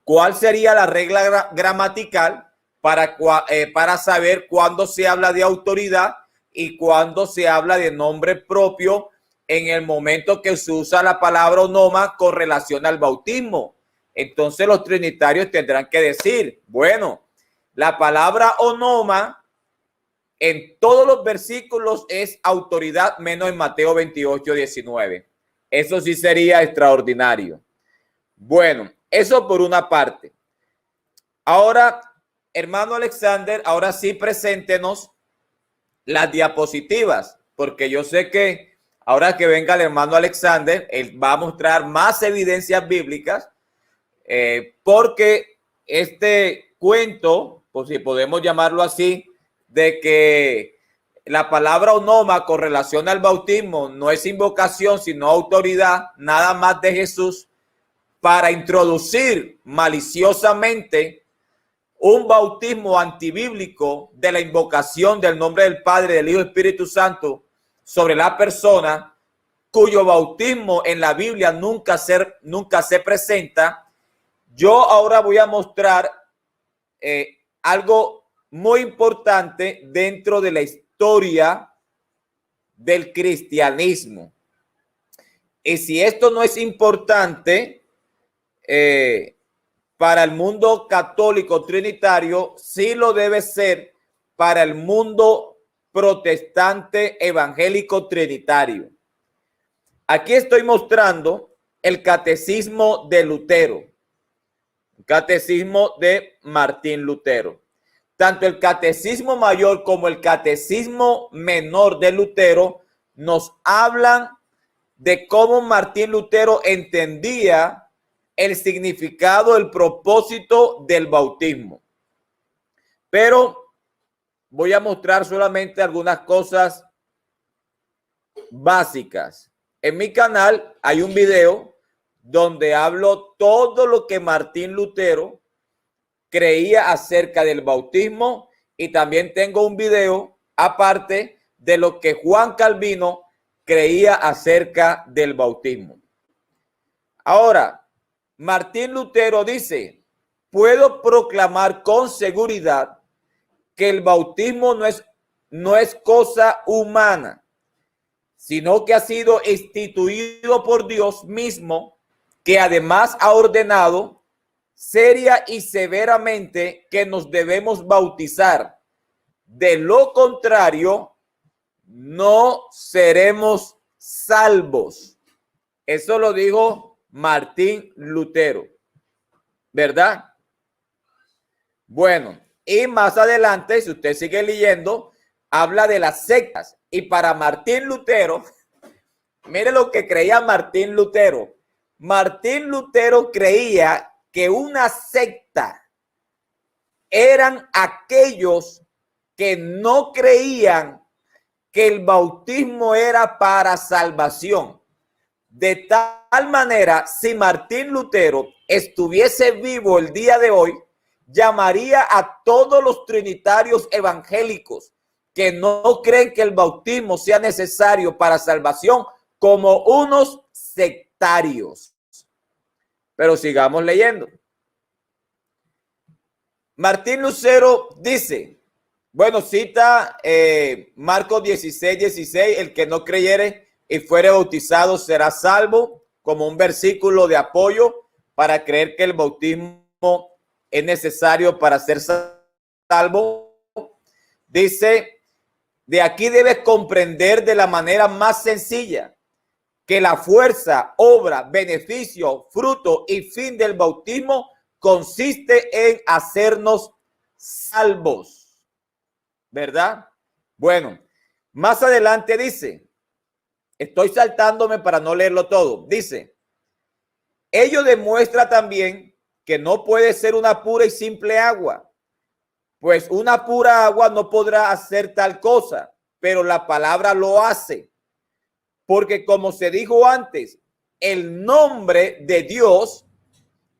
[SPEAKER 2] ¿cuál sería la regla gramatical para saber cuándo se habla de autoridad y cuándo se habla de nombre propio en el momento que se usa la palabra onoma con relación al bautismo? Entonces los trinitarios tendrán que decir, bueno, la palabra onoma en todos los versículos es autoridad, menos en Mateo 28, 19. Eso sí sería extraordinario. Bueno, eso por una parte. Ahora, hermano Alexander, ahora sí preséntenos las diapositivas, porque yo sé que ahora que venga el hermano Alexander, él va a mostrar más evidencias bíblicas, porque este cuento, pues si podemos llamarlo así, de que la palabra onoma con relación al bautismo no es invocación, sino autoridad, nada más de Jesús, para introducir maliciosamente un bautismo antibíblico de la invocación del nombre del Padre, del Hijo y del Espíritu Santo sobre la persona, cuyo bautismo en la Biblia nunca se presenta. Yo ahora voy a mostrar algo muy importante dentro de la historia del cristianismo. Y si esto no es importante para el mundo católico trinitario, sí lo debe ser para el mundo protestante evangélico trinitario. Aquí estoy mostrando el catecismo de Lutero, el catecismo de Martín Lutero. Tanto el catecismo mayor como el catecismo menor de Lutero nos hablan de cómo Martín Lutero entendía el significado, el propósito del bautismo. Pero voy a mostrar solamente algunas cosas básicas. En mi canal hay un video donde hablo todo lo que Martín Lutero creía acerca del bautismo, y también tengo un video aparte de lo que Juan Calvino creía acerca del bautismo. Ahora, Martín Lutero dice: puedo proclamar con seguridad que el bautismo no es cosa humana, sino que ha sido instituido por Dios mismo, que además ha ordenado seria y severamente que nos debemos bautizar. De lo contrario, no seremos salvos. Eso lo dijo Martín Lutero, ¿verdad? Bueno, y más adelante, si usted sigue leyendo, habla de las sectas. Y para Martín Lutero, mire lo que creía Martín Lutero. Martín Lutero creía que una secta eran aquellos que no creían que el bautismo era para salvación. De tal manera, si Martín Lutero estuviese vivo el día de hoy, llamaría a todos los trinitarios evangélicos que no creen que el bautismo sea necesario para salvación como unos sectarios. Pero sigamos leyendo. Martín Lutero dice, bueno, cita Marcos 16, 16, el que no creyere y fuere bautizado será salvo, como un versículo de apoyo para creer que el bautismo es necesario para ser salvo. Dice, de aquí debes comprender de la manera más sencilla que la fuerza, obra, beneficio, fruto y fin del bautismo consiste en hacernos salvos, ¿verdad? Bueno, más adelante dice, estoy saltándome para no leerlo todo, dice, ello demuestra también que no puede ser una pura y simple agua, pues una pura agua no podrá hacer tal cosa, pero la palabra lo hace. Porque como se dijo antes, el nombre de Dios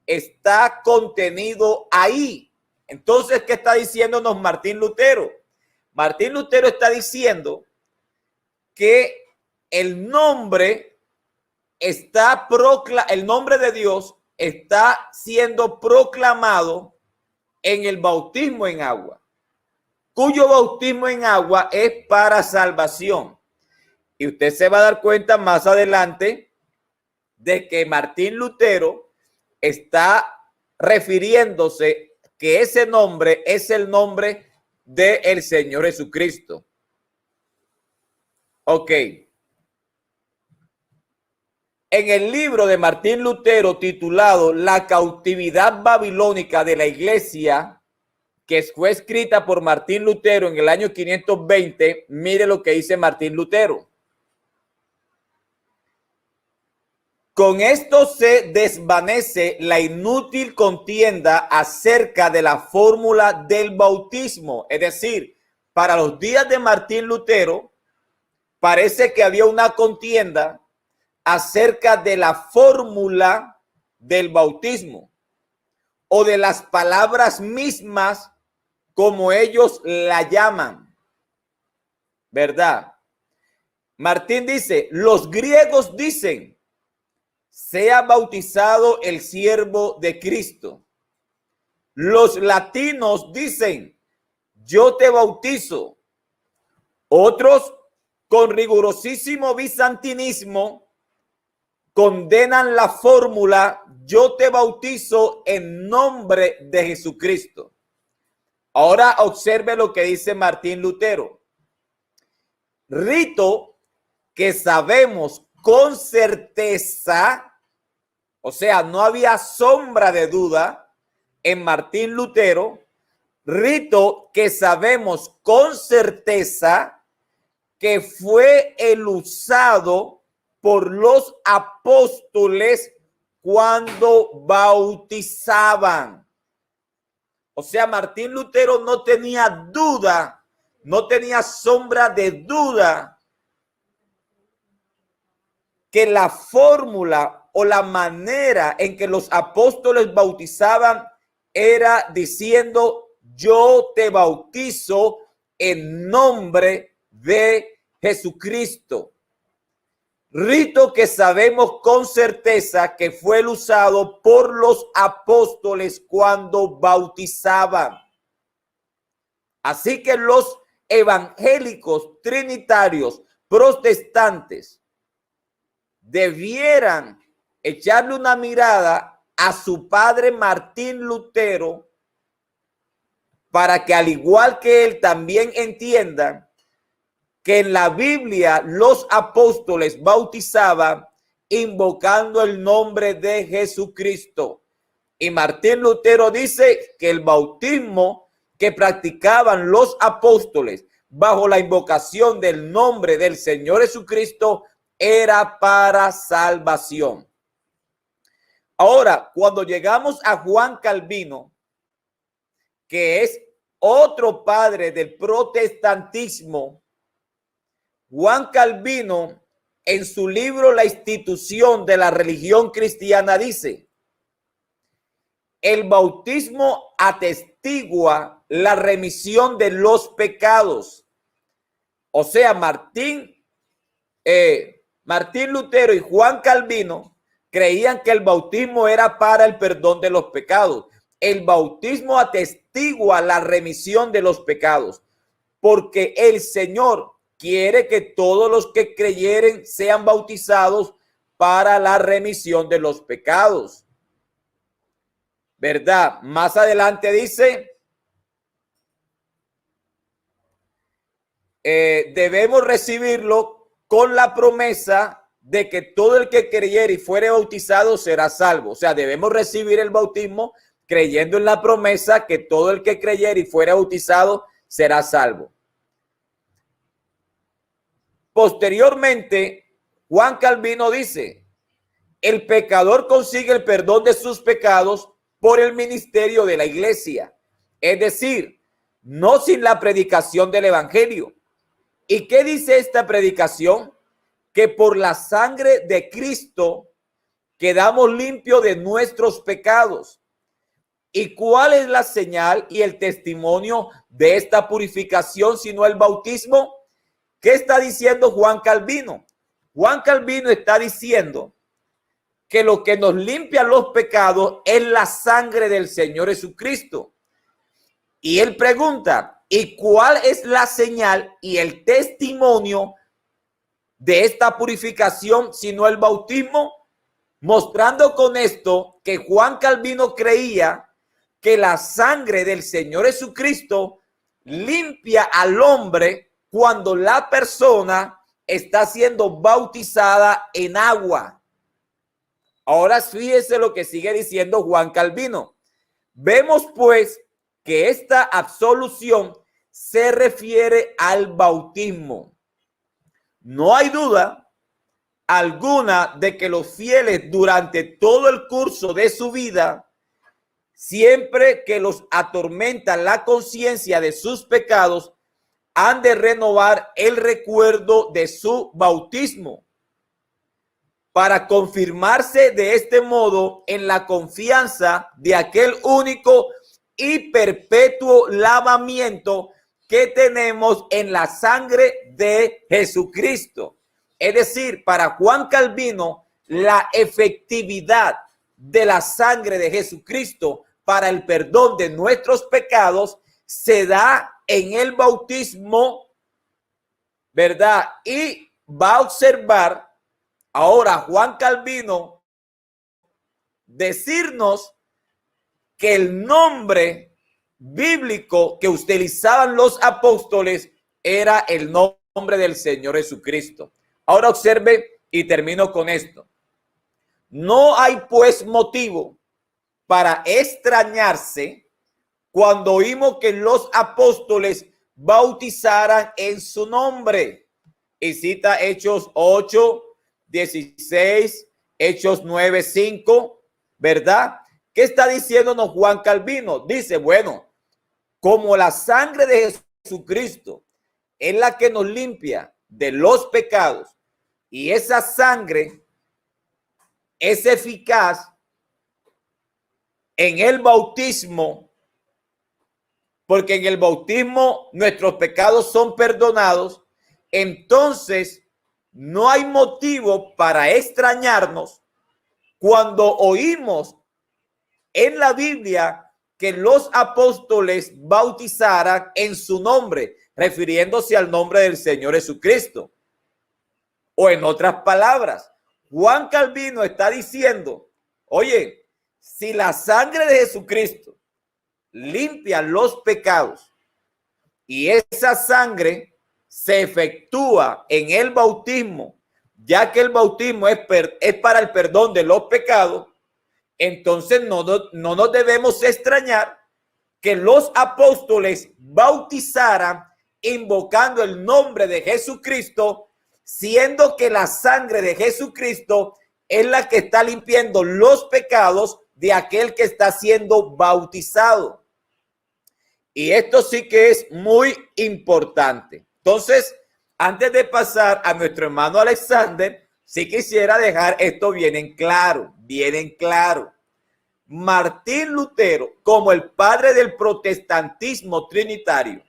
[SPEAKER 2] está contenido ahí. Entonces, ¿qué está diciéndonos Martín Lutero? Martín Lutero está diciendo que el nombre el nombre de Dios está siendo proclamado en el bautismo en agua, cuyo bautismo en agua es para salvación. Y usted se va a dar cuenta más adelante de que Martín Lutero está refiriéndose que ese nombre es el nombre del Señor Jesucristo. Ok. En el libro de Martín Lutero titulado La cautividad babilónica de la iglesia, que fue escrita por Martín Lutero en el año 520, mire lo que dice Martín Lutero. Con esto se desvanece la inútil contienda acerca de la fórmula del bautismo. Es decir, para los días de Martín Lutero, parece que había una contienda acerca de la fórmula del bautismo o de las palabras mismas como ellos la llaman, ¿verdad? Martín dice, los griegos dicen, sea bautizado el siervo de Cristo. Los latinos dicen, yo te bautizo. Otros, con rigurosísimo bizantinismo, condenan la fórmula, yo te bautizo en nombre de Jesucristo. Ahora observe lo que dice Martín Lutero. Rito que sabemos con certeza, o sea, no había sombra de duda en Martín Lutero, rito que sabemos con certeza que fue el usado por los apóstoles cuando bautizaban. O sea, Martín Lutero no tenía duda, no tenía sombra de duda que la fórmula o la manera en que los apóstoles bautizaban era diciendo, yo te bautizo en nombre de Jesucristo. Rito que sabemos con certeza que fue el usado por los apóstoles cuando bautizaban. Así que los evangélicos trinitarios protestantes debieran echarle una mirada a su padre Martín Lutero para que al igual que él también entiendan que en la Biblia los apóstoles bautizaban invocando el nombre de Jesucristo. Y Martín Lutero dice que el bautismo que practicaban los apóstoles bajo la invocación del nombre del Señor Jesucristo era para salvación. Ahora, cuando llegamos a Juan Calvino, que es otro padre del protestantismo, Juan Calvino, en su libro La institución de la religión cristiana, dice, el bautismo atestigua la remisión de los pecados. O sea, Martín Lutero y Juan Calvino creían que el bautismo era para el perdón de los pecados. El bautismo atestigua la remisión de los pecados, porque el Señor quiere que todos los que creyeren sean bautizados para la remisión de los pecados. ¿Verdad? Más adelante dice, debemos recibirlo con la promesa de que todo el que creyere y fuere bautizado será salvo. O sea, debemos recibir el bautismo creyendo en la promesa que todo el que creyere y fuere bautizado será salvo. Posteriormente, Juan Calvino dice, el pecador consigue el perdón de sus pecados por el ministerio de la iglesia. Es decir, no sin la predicación del evangelio. ¿Y qué dice esta predicación? Que por la sangre de Cristo quedamos limpios de nuestros pecados. ¿Y cuál es la señal y el testimonio de esta purificación sino el bautismo? ¿Qué está diciendo Juan Calvino? Juan Calvino está diciendo que lo que nos limpia los pecados es la sangre del Señor Jesucristo. Y él pregunta, ¿y cuál es la señal y el testimonio de esta purificación sino el bautismo? mostrando con esto que Juan Calvino creía que la sangre del Señor Jesucristo limpia al hombre cuando la persona está siendo bautizada en agua. Ahora fíjese lo que sigue diciendo Juan Calvino. Vemos pues que esta absolución se refiere al bautismo. No hay duda alguna de que los fieles durante todo el curso de su vida, siempre que los atormenta la conciencia de sus pecados, han de renovar el recuerdo de su bautismo para confirmarse de este modo en la confianza de aquel único y perpetuo lavamiento que tenemos en la sangre de Jesucristo. Es decir, para Juan Calvino, la efectividad de la sangre de Jesucristo para el perdón de nuestros pecados se da en el bautismo, ¿verdad? Y va a observar ahora Juan Calvino decirnos que el nombre bíblico que utilizaban los apóstoles era el nombre del Señor Jesucristo. Ahora observe y termino con esto. No hay pues motivo para extrañarse cuando oímos que los apóstoles bautizaran en su nombre. Y cita Hechos 8, 16, Hechos 9, 5, ¿verdad? ¿Qué está diciéndonos Juan Calvino? Dice, bueno, como la sangre de Jesucristo es la que nos limpia de los pecados y esa sangre es eficaz en el bautismo, porque en el bautismo nuestros pecados son perdonados, entonces no hay motivo para extrañarnos cuando oímos en la Biblia que los apóstoles bautizaran en su nombre, refiriéndose al nombre del Señor Jesucristo. O en otras palabras, Juan Calvino está diciendo, oye, si la sangre de Jesucristo limpia los pecados y esa sangre se efectúa en el bautismo, ya que el bautismo es para el perdón de los pecados, entonces no nos debemos extrañar que los apóstoles bautizaran invocando el nombre de Jesucristo, siendo que la sangre de Jesucristo es la que está limpiando los pecados de aquel que está siendo bautizado. Y esto sí que es muy importante. Entonces, antes de pasar a nuestro hermano Alexander, sí quisiera dejar esto bien en claro, Martín Lutero, como el padre del protestantismo trinitario,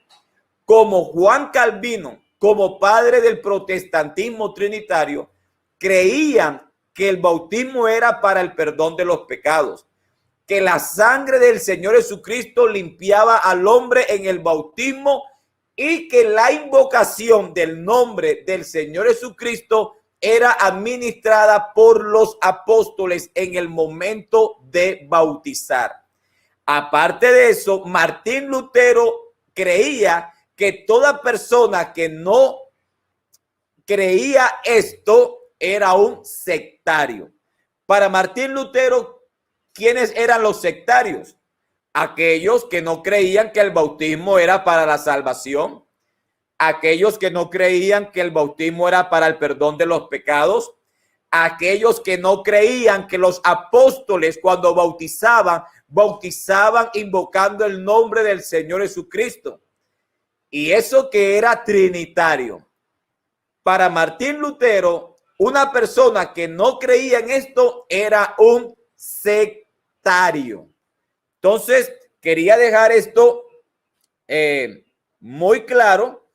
[SPEAKER 2] como Juan Calvino, como padre del protestantismo trinitario, creían que el bautismo era para el perdón de los pecados, que la sangre del Señor Jesucristo limpiaba al hombre en el bautismo y que la invocación del nombre del Señor Jesucristo era administrada por los apóstoles en el momento de bautizar. Aparte de eso, Martín Lutero creía que toda persona que no creía esto era un sectario. Para Martín Lutero, ¿quiénes eran los sectarios? Aquellos que no creían que el bautismo era para la salvación, aquellos que no creían que el bautismo era para el perdón de los pecados, aquellos que no creían que los apóstoles cuando bautizaban invocando el nombre del Señor Jesucristo. Y eso que era trinitario. Para Martín Lutero, una persona que no creía en esto era un sectario. Entonces, quería dejar esto muy claro,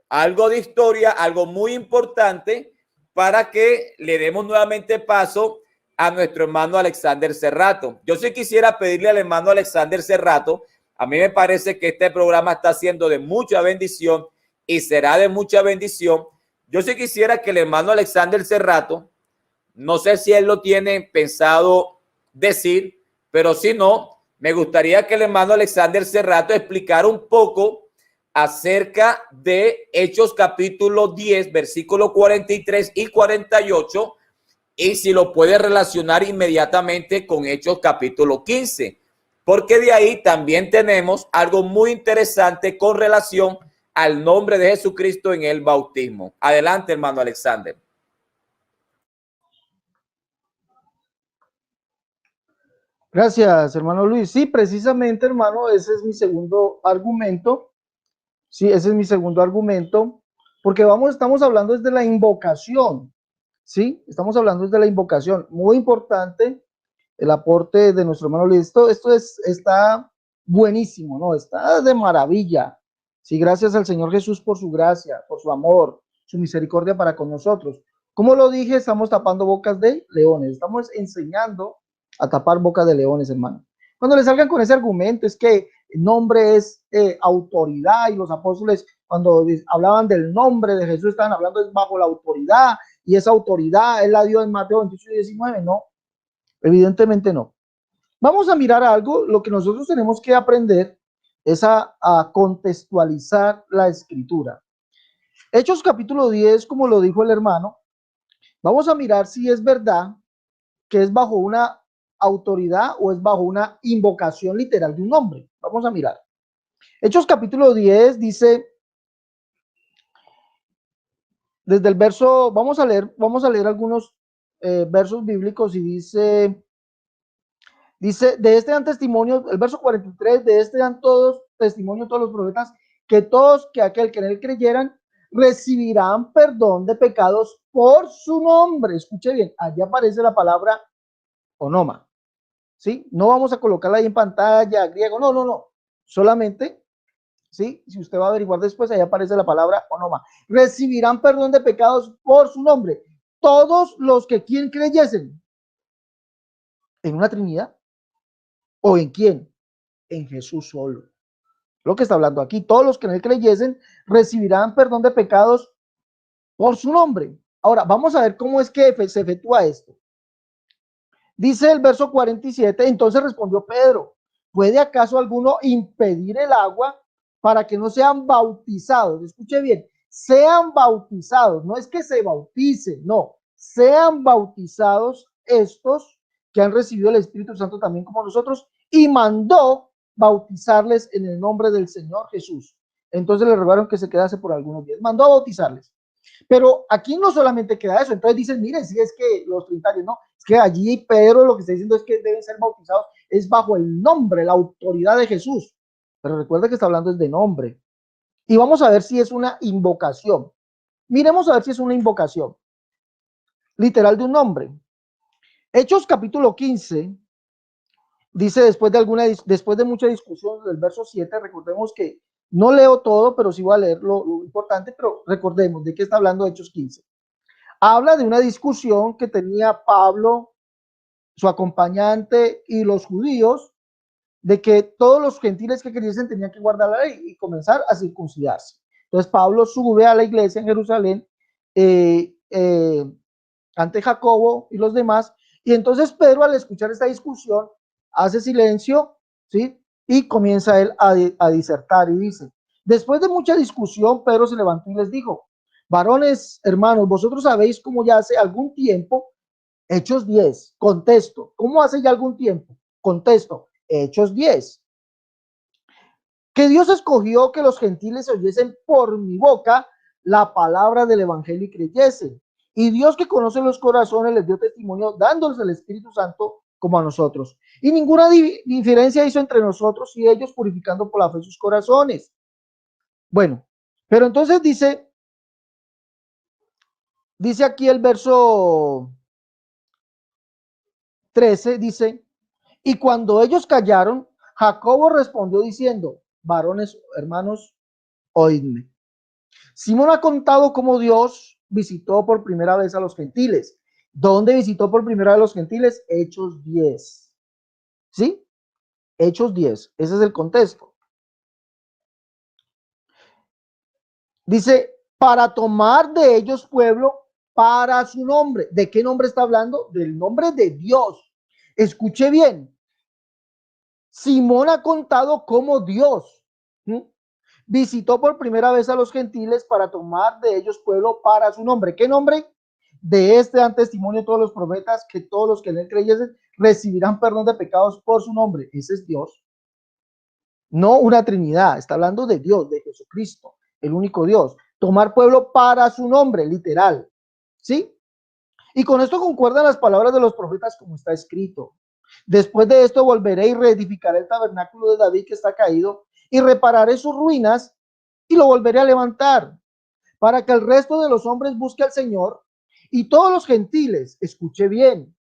[SPEAKER 2] algo de historia, algo muy importante, para que le demos nuevamente paso a nuestro hermano Alexander Cerrato. Yo sí quisiera pedirle al hermano Alexander Cerrato, a mí me parece que este programa está siendo de mucha bendición y será de mucha bendición. Yo sí quisiera que el hermano Alexander Cerrato No sé si él lo tiene pensado decir, pero si no, me gustaría que el hermano Alexander Cerrato explicara un poco acerca de Hechos capítulo 10, versículos 43 y 48, y si lo puede relacionar inmediatamente con Hechos capítulo 15, porque de ahí también tenemos algo muy interesante con relación al nombre de Jesucristo en el bautismo. Adelante, hermano Alexander.
[SPEAKER 1] Gracias, hermano Luis. Sí, precisamente, hermano, ese es mi segundo argumento. Sí, ese es mi segundo argumento, porque estamos hablando desde la invocación. Sí, estamos hablando desde la invocación. Muy importante el aporte de nuestro hermano Luis. Está buenísimo, ¿no? Está de maravilla. Sí, gracias al Señor Jesús por su gracia, por su amor, su misericordia para con nosotros. Como lo dije, estamos tapando bocas de leones. Estamos enseñando a tapar bocas de leones, hermano. Cuando le salgan con ese argumento, es que el nombre es autoridad, y los apóstoles, cuando hablaban del nombre de Jesús, estaban hablando bajo la autoridad, y esa autoridad él la dio en Mateo 28 y 19. No, evidentemente no. Vamos a mirar algo. Lo que nosotros tenemos que aprender es a contextualizar la escritura. Hechos capítulo 10, como lo dijo el hermano, vamos a mirar si es verdad que es bajo una autoridad o es bajo una invocación literal de un nombre. Vamos a mirar. Hechos capítulo 10 dice, desde el verso, vamos a leer algunos versos bíblicos, y dice, de este dan testimonio, el verso 43, de este dan todos testimonio todos los profetas, que aquel que en él creyeran recibirán perdón de pecados por su nombre. Escuche bien, allí aparece la palabra onoma, ¿sí? No vamos a colocarla ahí en pantalla, griego, no, no, no, solamente, ¿sí? Si usted va a averiguar después, ahí aparece la palabra onoma. Recibirán perdón de pecados por su nombre, todos los que quien creyesen en una Trinidad, o en quién, en Jesús solo. Lo que está hablando aquí, todos los que en él creyesen recibirán perdón de pecados por su nombre. Ahora, vamos a ver cómo es que se efectúa esto. Dice el verso 47, entonces respondió Pedro, ¿puede acaso alguno impedir el agua para que no sean bautizados? Escuche bien, sean bautizados, no es que se bauticen, no, sean bautizados estos que han recibido el Espíritu Santo también como nosotros, y mandó bautizarles en el nombre del Señor Jesús. Entonces le rogaron que se quedase por algunos días, mandó a bautizarles. Pero aquí no solamente queda eso. Entonces dicen, miren, si es que los trinitarios, no, es que allí Pedro lo que está diciendo es que deben ser bautizados es bajo el nombre, la autoridad de Jesús. Pero recuerda que está hablando es de nombre. Y vamos a ver si es una invocación. Miremos a ver si es una invocación literal de un nombre. Hechos capítulo 15 dice, después de mucha discusión del verso 7, recordemos que no leo todo, pero sí voy a leer lo importante, pero recordemos de qué está hablando Hechos 15. Habla de una discusión que tenía Pablo, su acompañante y los judíos, de que todos los gentiles que queriesen tenían que guardar la ley y comenzar a circuncidarse. Entonces Pablo sube a la iglesia en Jerusalén eh, eh, ante Jacobo y los demás, y entonces Pedro, al escuchar esta discusión, hace silencio, ¿sí? Y comienza él a disertar y dice, después de mucha discusión, Pedro se levantó y les dijo, varones, hermanos, vosotros sabéis cómo ya hace algún tiempo, Hechos 10, contesto, ¿cómo hace ya algún tiempo? Contesto, Hechos 10, que Dios escogió que los gentiles oyesen por mi boca la palabra del evangelio y creyesen. Y Dios, que conoce los corazones, les dio testimonio dándoles el Espíritu Santo como a nosotros. Y ninguna diferencia hizo entre nosotros y ellos, purificando por la fe sus corazones. Bueno, pero entonces dice aquí el verso 13, dice, y cuando ellos callaron, Jacobo respondió diciendo, varones, hermanos, oídme. Simón ha contado cómo Dios visitó por primera vez a los gentiles. ¿Dónde visitó por primera vez a los gentiles? Hechos 10. ¿Sí? Hechos 10. Ese es el contexto. Dice, para tomar de ellos pueblo para su nombre. ¿De qué nombre está hablando? Del nombre de Dios. Escuche bien. Simón ha contado cómo Dios visitó por primera vez a los gentiles para tomar de ellos pueblo para su nombre. ¿Qué nombre? De este dan testimonio todos los profetas, que todos los que en él creyesen recibirán perdón de pecados por su nombre. Ese es Dios. No una Trinidad, está hablando de Dios, de Jesucristo, el único Dios. Tomar pueblo para su nombre, literal. ¿Sí? Y con esto concuerdan las palabras de los profetas como está escrito. Después de esto volveré y reedificaré el tabernáculo de David que está caído y repararé sus ruinas y lo volveré a levantar para que el resto de los hombres busque al Señor y todos los gentiles, escuche bien,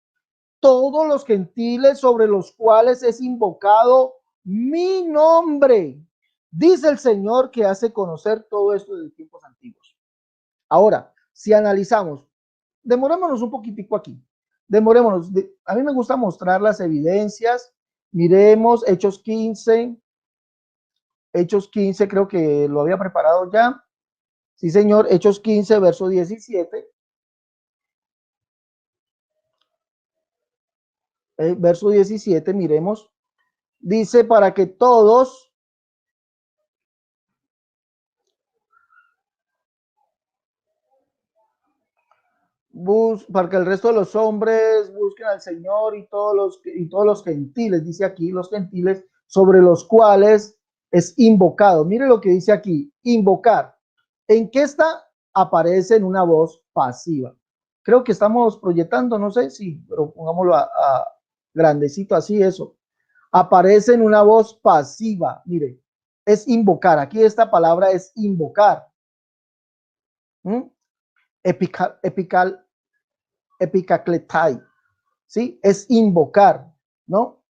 [SPEAKER 1] todos los gentiles sobre los cuales es invocado mi nombre, dice el Señor que hace conocer todo esto de tiempos antiguos. Ahora, si analizamos, demorémonos un poquitico aquí, demorémonos, a mí me gusta mostrar las evidencias, miremos Hechos 15, creo que lo había preparado ya, sí señor, Hechos 15, verso 17, verso 17, miremos, dice para que todos para que el resto de los hombres busquen al Señor y todos los gentiles, dice aquí, los gentiles sobre los cuales es invocado. Mire lo que dice aquí, invocar. ¿En qué está? Aparece en una voz pasiva. Creo que estamos proyectando, no sé si, pero pongámoslo a grandecito así, eso. Aparece en una voz pasiva, mire, es invocar. Aquí esta palabra es invocar. Epicacletai, ¿sí? Es invocar, ¿no?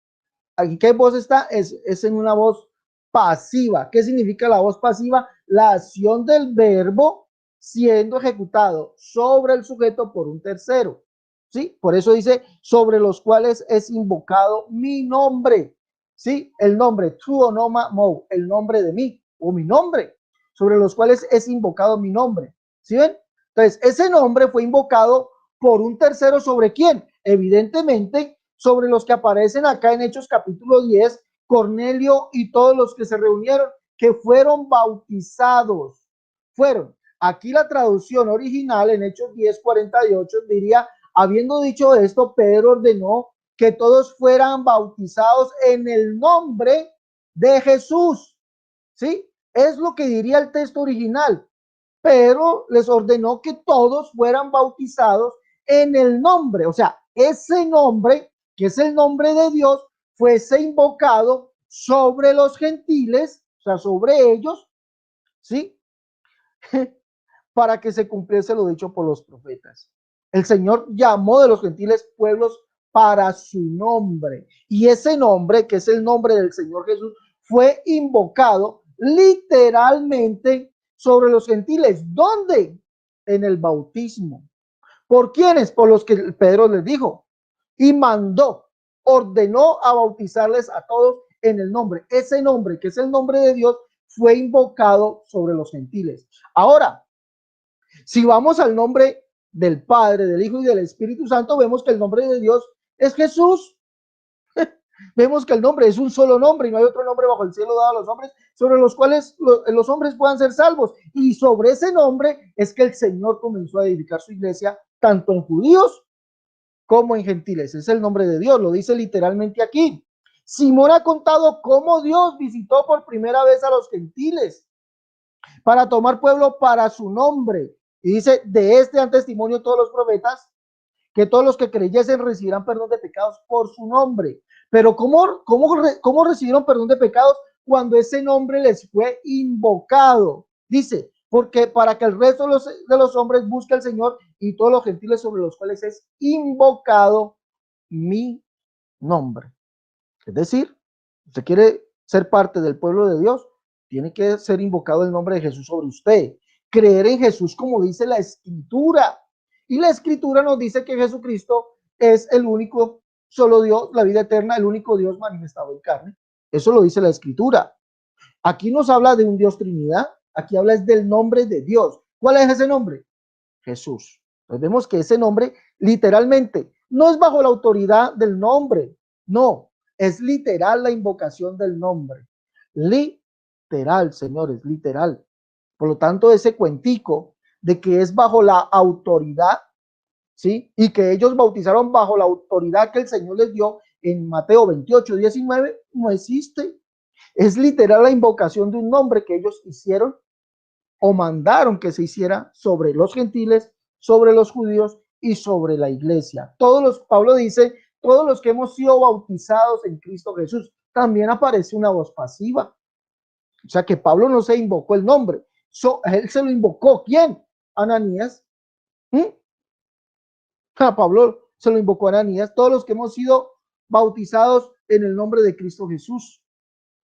[SPEAKER 1] Aquí, ¿qué voz está? Es en una voz pasiva. ¿Qué significa la voz pasiva? La acción del verbo siendo ejecutado sobre el sujeto por un tercero, ¿sí? Por eso dice, sobre los cuales es invocado mi nombre, ¿sí? El nombre, tu onoma mo, el nombre de mí, o mi nombre, sobre los cuales es invocado mi nombre, ¿sí ven? Entonces, ese nombre fue invocado por un tercero, ¿sobre quién? Evidentemente, sobre los que aparecen acá en Hechos capítulo 10, Cornelio y todos los que se reunieron, que fueron bautizados. Fueron. Aquí la traducción original en Hechos 10, 48 diría, habiendo dicho esto, Pedro ordenó que todos fueran bautizados en el nombre de Jesús. ¿Sí? Es lo que diría el texto original. Pero les ordenó que todos fueran bautizados en el nombre, o sea, ese nombre, que es el nombre de Dios, fuese invocado sobre los gentiles, o sea, sobre ellos, ¿sí? Para que se cumpliese lo dicho por los profetas. El Señor llamó de los gentiles pueblos para su nombre, y ese nombre, que es el nombre del Señor Jesús, fue invocado literalmente sobre los gentiles. ¿Dónde? En el bautismo. ¿Por quiénes? Por los que Pedro les dijo. Y mandó, ordenó a bautizarles a todos en el nombre. Ese nombre, que es el nombre de Dios, fue invocado sobre los gentiles. Ahora, si vamos al nombre del Padre, del Hijo y del Espíritu Santo, vemos que el nombre de Dios es Jesús. Vemos que el nombre es un solo nombre y no hay otro nombre bajo el cielo dado a los hombres sobre los cuales los hombres puedan ser salvos. Y sobre ese nombre es que el Señor comenzó a edificar su iglesia tanto en judíos como en gentiles. Es el nombre de Dios, lo dice literalmente aquí. Simón ha contado cómo Dios visitó por primera vez a los gentiles para tomar pueblo para su nombre. Y dice, de este dan testimonio todos los profetas, que todos los que creyesen recibirán perdón de pecados por su nombre. Pero ¿cómo recibieron perdón de pecados? Cuando ese nombre les fue invocado. Dice, porque para que el resto de los hombres busque al Señor y todos los gentiles sobre los cuales es invocado mi nombre. Es decir, usted quiere ser parte del pueblo de Dios, tiene que ser invocado el nombre de Jesús sobre usted. Creer en Jesús como dice la Escritura. Y la Escritura nos dice que Jesucristo es el único, solo Dios, la vida eterna, el único Dios manifestado en carne. Eso lo dice la Escritura. Aquí nos habla de un Dios Trinidad, aquí habla es del nombre de Dios. ¿Cuál es ese nombre? Jesús. Entonces vemos que ese nombre literalmente no es bajo la autoridad del nombre, no, es literal la invocación del nombre. Literal, señores, literal. Por lo tanto, ese cuentico de que es bajo la autoridad, ¿sí? Y que ellos bautizaron bajo la autoridad que el Señor les dio en Mateo 28, 19, no existe. Es literal la invocación de un nombre que ellos hicieron o mandaron que se hiciera sobre los gentiles, sobre los judíos y sobre la iglesia. Pablo dice, todos los que hemos sido bautizados en Cristo Jesús, también aparece una voz pasiva. O sea que Pablo no se invocó el nombre, él se lo invocó. ¿Quién? Ananías. Pablo se lo invocó a Ananías, todos los que hemos sido bautizados en el nombre de Cristo Jesús.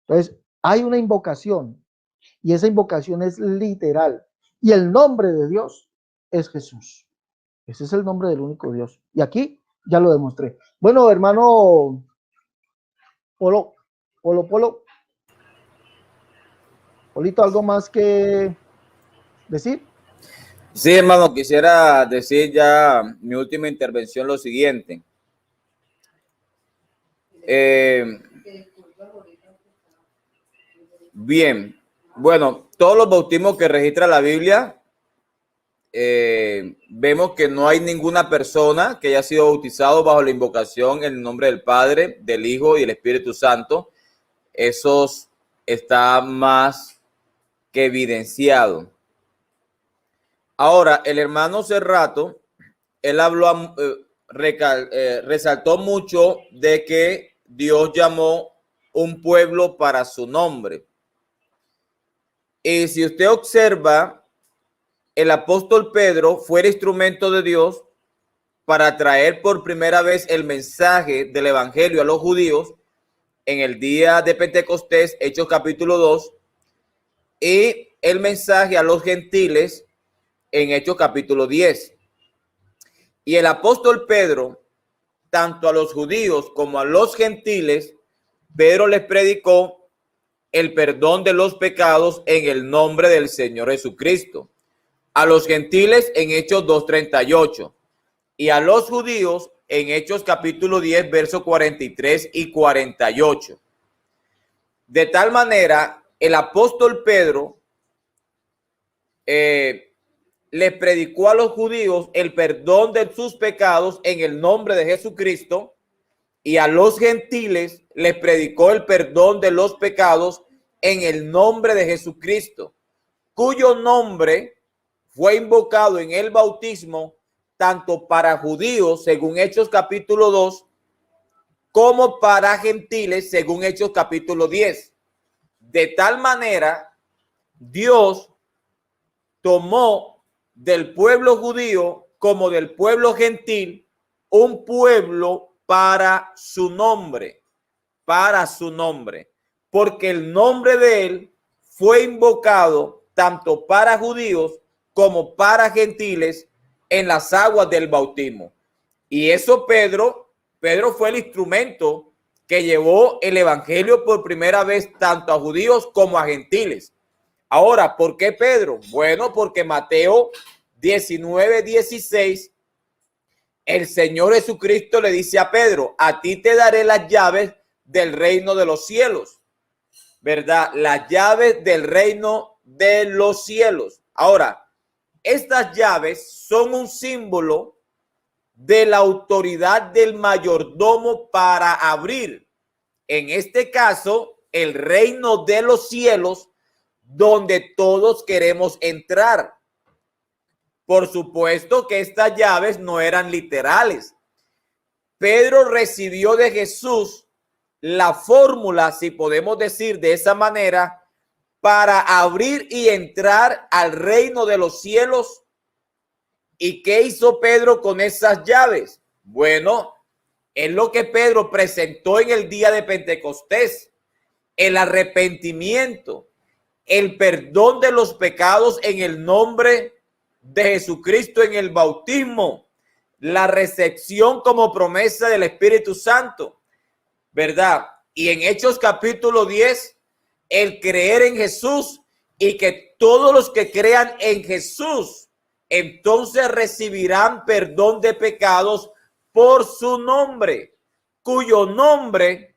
[SPEAKER 1] Entonces, hay una invocación y esa invocación es literal. Y el nombre de Dios es Jesús. Ese es el nombre del único Dios. Y aquí ya lo demostré. Bueno, hermano Polito, ¿algo más que decir?
[SPEAKER 2] Sí, hermano, quisiera decir ya mi última intervención lo siguiente. Bien, bueno, todos los bautismos que registra la Biblia, vemos que no hay ninguna persona que haya sido bautizado bajo la invocación en el nombre del Padre, del Hijo y del Espíritu Santo. Eso está más que evidenciado. Ahora, el hermano Cerrato, él habló, resaltó mucho de que Dios llamó un pueblo para su nombre. Y si usted observa, el apóstol Pedro fue el instrumento de Dios para traer por primera vez el mensaje del evangelio a los judíos en el día de Pentecostés, Hechos capítulo 2, y el mensaje a los gentiles en Hechos capítulo 10. Y el apóstol Pedro, tanto a los judíos como a los gentiles, Pedro les predicó el perdón de los pecados en el nombre del Señor Jesucristo. A los gentiles en Hechos 2:38 y a los judíos en Hechos capítulo 10, versos 43 y 48. De tal manera, el apóstol Pedro le predicó a los judíos el perdón de sus pecados en el nombre de Jesucristo, y a los gentiles les predicó el perdón de los pecados en el nombre de Jesucristo, cuyo nombre fue invocado en el bautismo tanto para judíos, según Hechos capítulo 2, como para gentiles, según Hechos capítulo 10. De tal manera, Dios tomó del pueblo judío como del pueblo gentil un pueblo para su nombre, porque el nombre de él fue invocado tanto para judíos como para gentiles en las aguas del bautismo. Y eso Pedro fue el instrumento que llevó el evangelio por primera vez tanto a judíos como a gentiles. Ahora, ¿por qué Pedro? Bueno, porque Mateo 19:16, el Señor Jesucristo le dice a Pedro: a ti te daré las llaves del reino de los cielos, ¿verdad? Las llaves del reino de los cielos. Ahora, estas llaves son un símbolo de la autoridad del mayordomo para abrir, en este caso, el reino de los cielos, donde todos queremos entrar. Por supuesto que estas llaves no eran literales. Pedro recibió de Jesús la fórmula, si podemos decir de esa manera, para abrir y entrar al reino de los cielos. ¿Y qué hizo Pedro con esas llaves? Bueno, es lo que Pedro presentó en el día de Pentecostés: el arrepentimiento, el perdón de los pecados en el nombre de Jesucristo en el bautismo, la recepción como promesa del Espíritu Santo, ¿verdad? Y en Hechos capítulo 10, el creer en Jesús, y que todos los que crean en Jesús entonces recibirán perdón de pecados por su nombre, cuyo nombre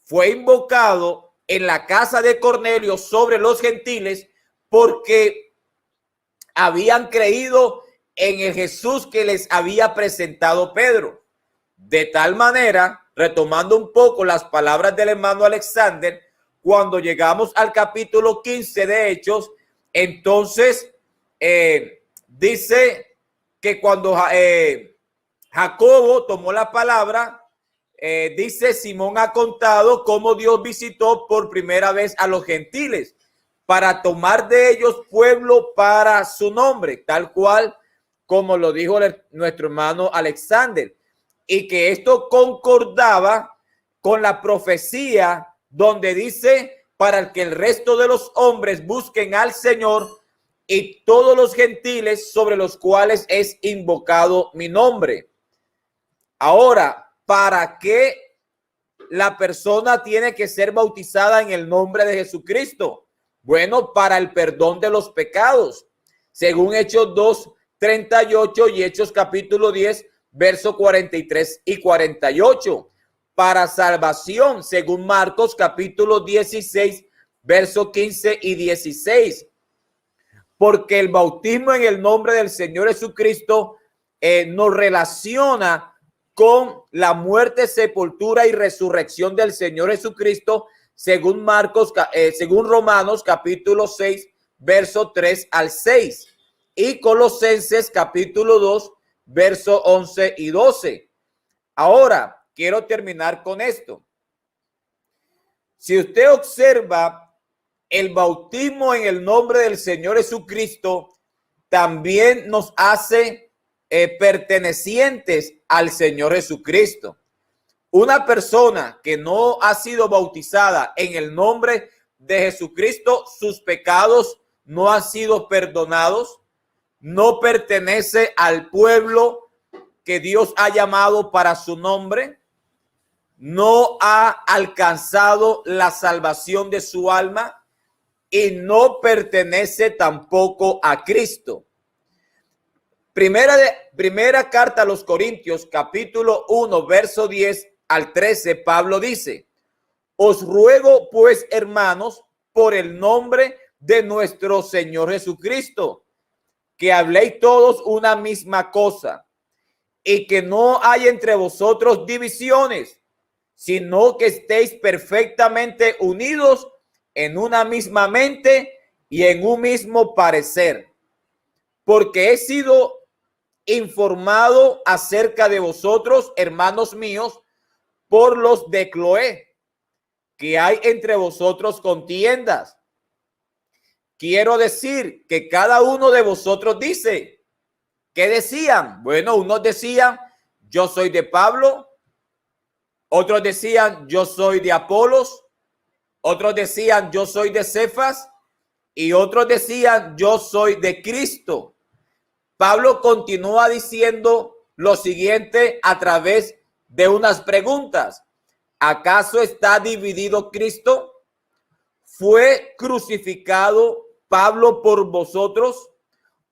[SPEAKER 2] fue invocado en la casa de Cornelio sobre los gentiles, porque habían creído en el Jesús que les había presentado Pedro. De tal manera, retomando un poco las palabras del hermano Alexander, cuando llegamos al capítulo 15 de Hechos, entonces dice que cuando Jacobo tomó la palabra, dice: Simón ha contado cómo Dios visitó por primera vez a los gentiles para tomar de ellos pueblo para su nombre, tal cual como lo dijo nuestro hermano Alexander, y que esto concordaba con la profecía donde dice: para que el resto de los hombres busquen al Señor y todos los gentiles sobre los cuales es invocado mi nombre. Ahora, ¿para qué la persona tiene que ser bautizada en el nombre de Jesucristo? Bueno, para el perdón de los pecados, según Hechos 2:38 y Hechos capítulo 10, verso 43 y 48. Para salvación, según Marcos capítulo 16, verso 15 y 16. Porque el bautismo en el nombre del Señor Jesucristo nos relaciona con la muerte, sepultura y resurrección del Señor Jesucristo, según según Romanos capítulo 6, verso 3 al 6, y Colosenses capítulo 2, verso 11 y 12. Ahora, quiero terminar con esto. Si usted observa, el bautismo en el nombre del Señor Jesucristo también nos hace pertenecientes al Señor Jesucristo. Una persona que no ha sido bautizada en el nombre de Jesucristo, sus pecados no han sido perdonados, no pertenece al pueblo que Dios ha llamado para su nombre, no ha alcanzado la salvación de su alma y no pertenece tampoco a Cristo. Primera carta a los Corintios, capítulo 1, verso 10 al 13, Pablo dice: os ruego pues, hermanos, por el nombre de nuestro Señor Jesucristo, que habléis todos una misma cosa y que no hay entre vosotros divisiones, sino que estéis perfectamente unidos en una misma mente y en un mismo parecer. Porque he sido informado acerca de vosotros, hermanos míos, por los de Cloé, que hay entre vosotros contiendas. Quiero decir que cada uno de vosotros dice, ¿qué decían? Bueno, unos decían, yo soy de Pablo, otros decían, yo soy de Apolos, otros decían, yo soy de Cefas, y otros decían, yo soy de Cristo. Pablo continúa diciendo lo siguiente a través de unas preguntas. ¿Acaso está dividido Cristo? ¿Fue crucificado Pablo por vosotros?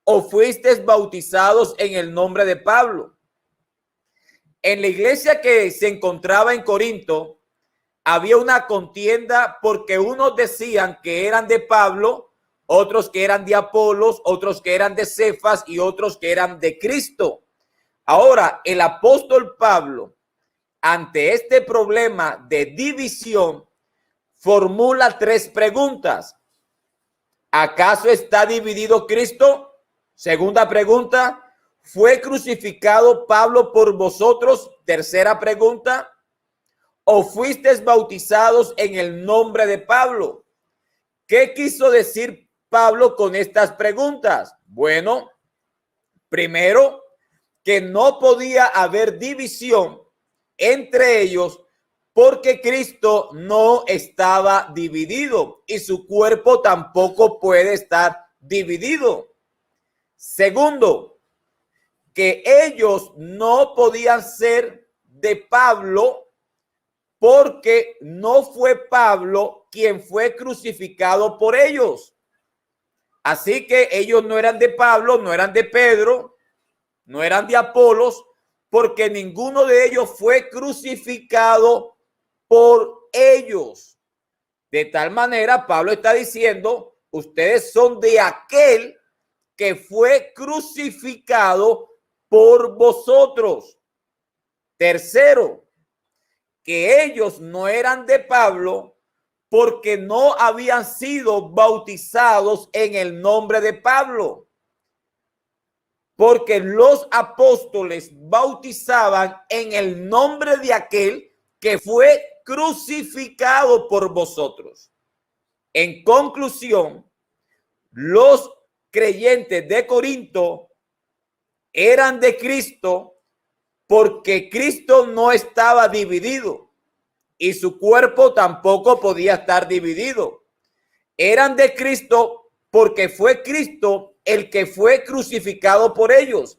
[SPEAKER 2] ¿O fuisteis bautizados en el nombre de Pablo? En la iglesia que se encontraba en Corinto, había una contienda porque unos decían que eran de Pablo, otros que eran de Apolos, otros que eran de Cefas y otros que eran de Cristo. Ahora, el apóstol Pablo, ante este problema de división, formula tres preguntas. ¿Acaso está dividido Cristo? Segunda pregunta, ¿fue crucificado Pablo por vosotros? Tercera pregunta, ¿o fuisteis bautizados en el nombre de Pablo? ¿Qué quiso decir Pablo con estas preguntas? Bueno, primero, que no podía haber división entre ellos porque Cristo no estaba dividido y su cuerpo tampoco puede estar dividido. Segundo, que ellos no podían ser de Pablo porque no fue Pablo quien fue crucificado por ellos. Así que ellos no eran de Pablo, no eran de Pedro, no eran de Apolos, porque ninguno de ellos fue crucificado por ellos. De tal manera, Pablo está diciendo, ustedes son de aquel que fue crucificado por vosotros. Tercero, que ellos no eran de Pablo porque no habían sido bautizados en el nombre de Pablo. Porque los apóstoles bautizaban en el nombre de aquel que fue crucificado por vosotros. En conclusión, los creyentes de Corinto eran de Cristo porque Cristo no estaba dividido y su cuerpo tampoco podía estar dividido. Eran de Cristo porque fue Cristo el que fue crucificado por ellos.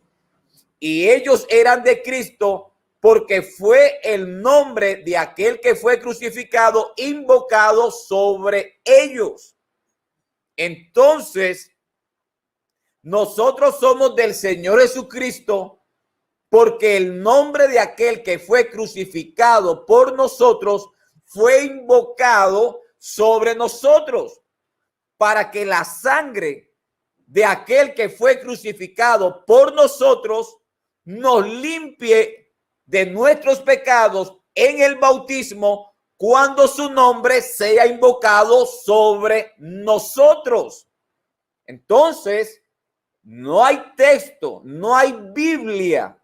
[SPEAKER 2] Y ellos eran de Cristo porque fue el nombre de aquel que fue crucificado invocado sobre ellos. Entonces, nosotros somos del Señor Jesucristo porque el nombre de aquel que fue crucificado por nosotros fue invocado sobre nosotros para que la sangre de aquel que fue crucificado por nosotros nos limpie de nuestros pecados en el bautismo cuando su nombre sea invocado sobre nosotros. Entonces, no hay texto, no hay Biblia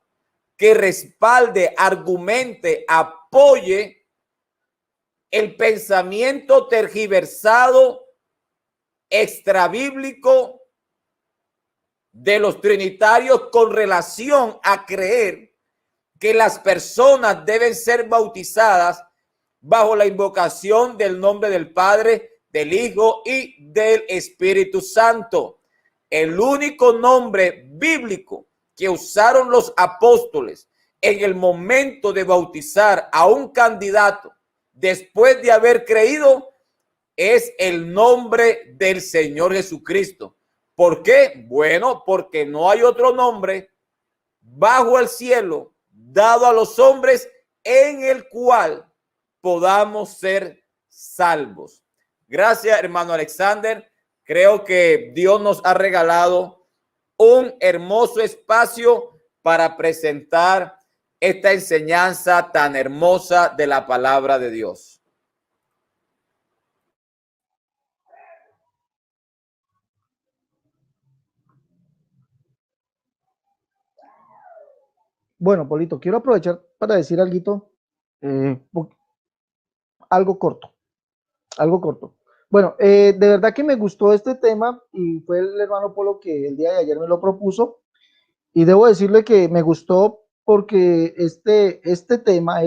[SPEAKER 2] que respalde, argumente, apoye el pensamiento tergiversado, extrabíblico de los trinitarios con relación a creer que las personas deben ser bautizadas bajo la invocación del nombre del Padre, del Hijo y del Espíritu Santo. El único nombre bíblico que usaron los apóstoles en el momento de bautizar a un candidato después de haber creído es el nombre del Señor Jesucristo. ¿Por qué? Bueno, porque no hay otro nombre bajo el cielo dado a los hombres en el cual podamos ser salvos. Gracias, hermano Alexander. Creo que Dios nos ha regalado un hermoso espacio para presentar esta enseñanza tan hermosa de la palabra de Dios.
[SPEAKER 1] Bueno, Polito, quiero aprovechar para decir algo corto, algo corto. Bueno, de verdad que me gustó este tema y fue el hermano Polo que el día de ayer me lo propuso y debo decirle que me gustó porque este tema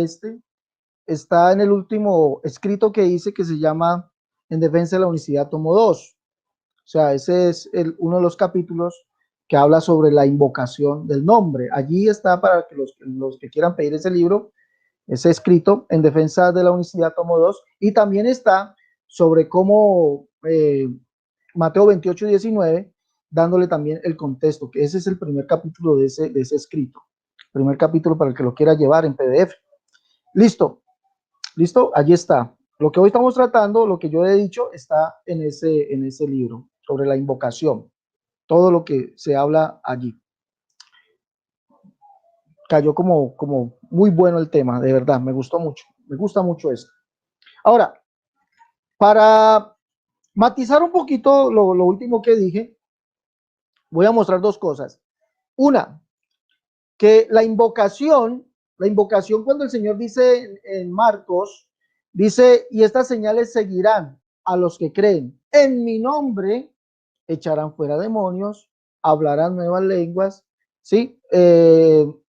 [SPEAKER 1] está en el último escrito que hice que se llama En defensa de la unicidad, tomo 2. O sea, ese es uno de los capítulos que habla sobre la invocación del nombre. Allí está para que los que quieran pedir ese libro, ese escrito En defensa de la unicidad, tomo 2. Y también está sobre cómo Mateo 28 y 19, dándole también el contexto, que ese es el primer capítulo de ese escrito. Primer capítulo para el que lo quiera llevar en PDF. Listo, listo, allí está. Lo que hoy estamos tratando, lo que yo he dicho, está en ese libro, sobre la invocación. Todo lo que se habla allí. Cayó como muy bueno el tema, de verdad, me gustó mucho. Me gusta mucho esto. Ahora, para matizar un poquito lo último que dije, voy a mostrar dos cosas. Una, que la invocación cuando el Señor dice en Marcos, dice, y estas señales seguirán a los que creen. En mi nombre echarán fuera demonios, hablarán nuevas lenguas, ¿sí?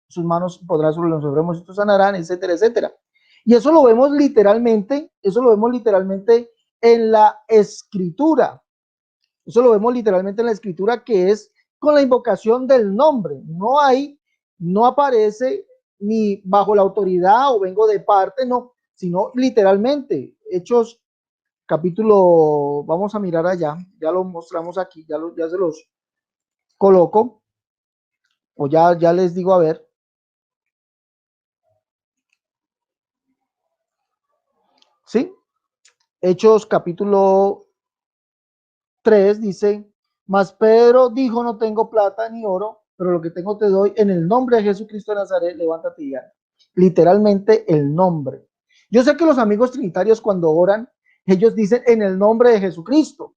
[SPEAKER 1] Sus manos podrán sobre los enfermos y estos sanarán, etcétera, etcétera. Y eso lo vemos literalmente en la escritura. Eso lo vemos literalmente en la escritura, que es con la invocación del nombre. No aparece ni bajo la autoridad o vengo de parte, no, sino literalmente. Hechos capítulo, vamos a mirar allá, ya lo mostramos aquí, ya se los coloco, o ya les digo, a ver. ¿Sí? Hechos capítulo 3 dice, mas Pedro dijo, no tengo plata ni oro, pero lo que tengo te doy, en el nombre de Jesucristo de Nazaret, levántate y anda. Literalmente el nombre. Yo sé que los amigos trinitarios cuando oran, ellos dicen en el nombre de Jesucristo,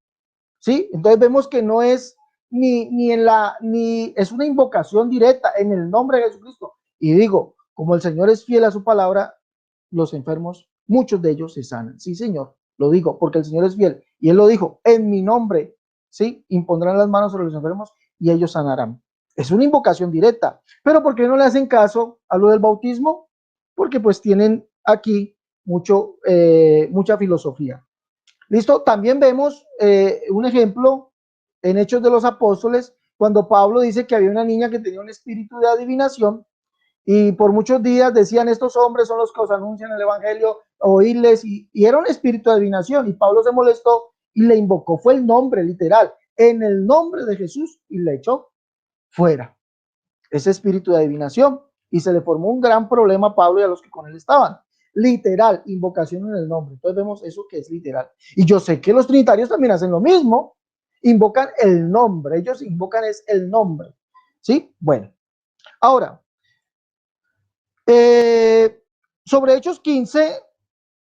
[SPEAKER 1] ¿sí? Entonces vemos que no es ni es una invocación directa en el nombre de Jesucristo. Y digo, como el Señor es fiel a su palabra, los enfermos, muchos de ellos se sanan. Sí, Señor, lo digo, porque el Señor es fiel. Y Él lo dijo, en mi nombre, ¿sí? Impondrán las manos sobre los enfermos y ellos sanarán. Es una invocación directa. Pero ¿por qué no le hacen caso a lo del bautismo? Porque pues tienen aquí mucha filosofía. ¿Listo? También vemos un ejemplo en Hechos de los Apóstoles, cuando Pablo dice que había una niña que tenía un espíritu de adivinación y por muchos días decían, estos hombres son los que os anuncian el evangelio, oírles, y era un espíritu de adivinación, y Pablo se molestó y le invocó, fue el nombre literal, en el nombre de Jesús, y le echó fuera ese espíritu de adivinación, y se le formó un gran problema a Pablo y a los que con él estaban. Literal, invocación en el nombre. Entonces vemos eso que es literal. Y yo sé que los trinitarios también hacen lo mismo, invocan el nombre, ellos invocan es el nombre. ¿Sí? Bueno, ahora, sobre Hechos 15,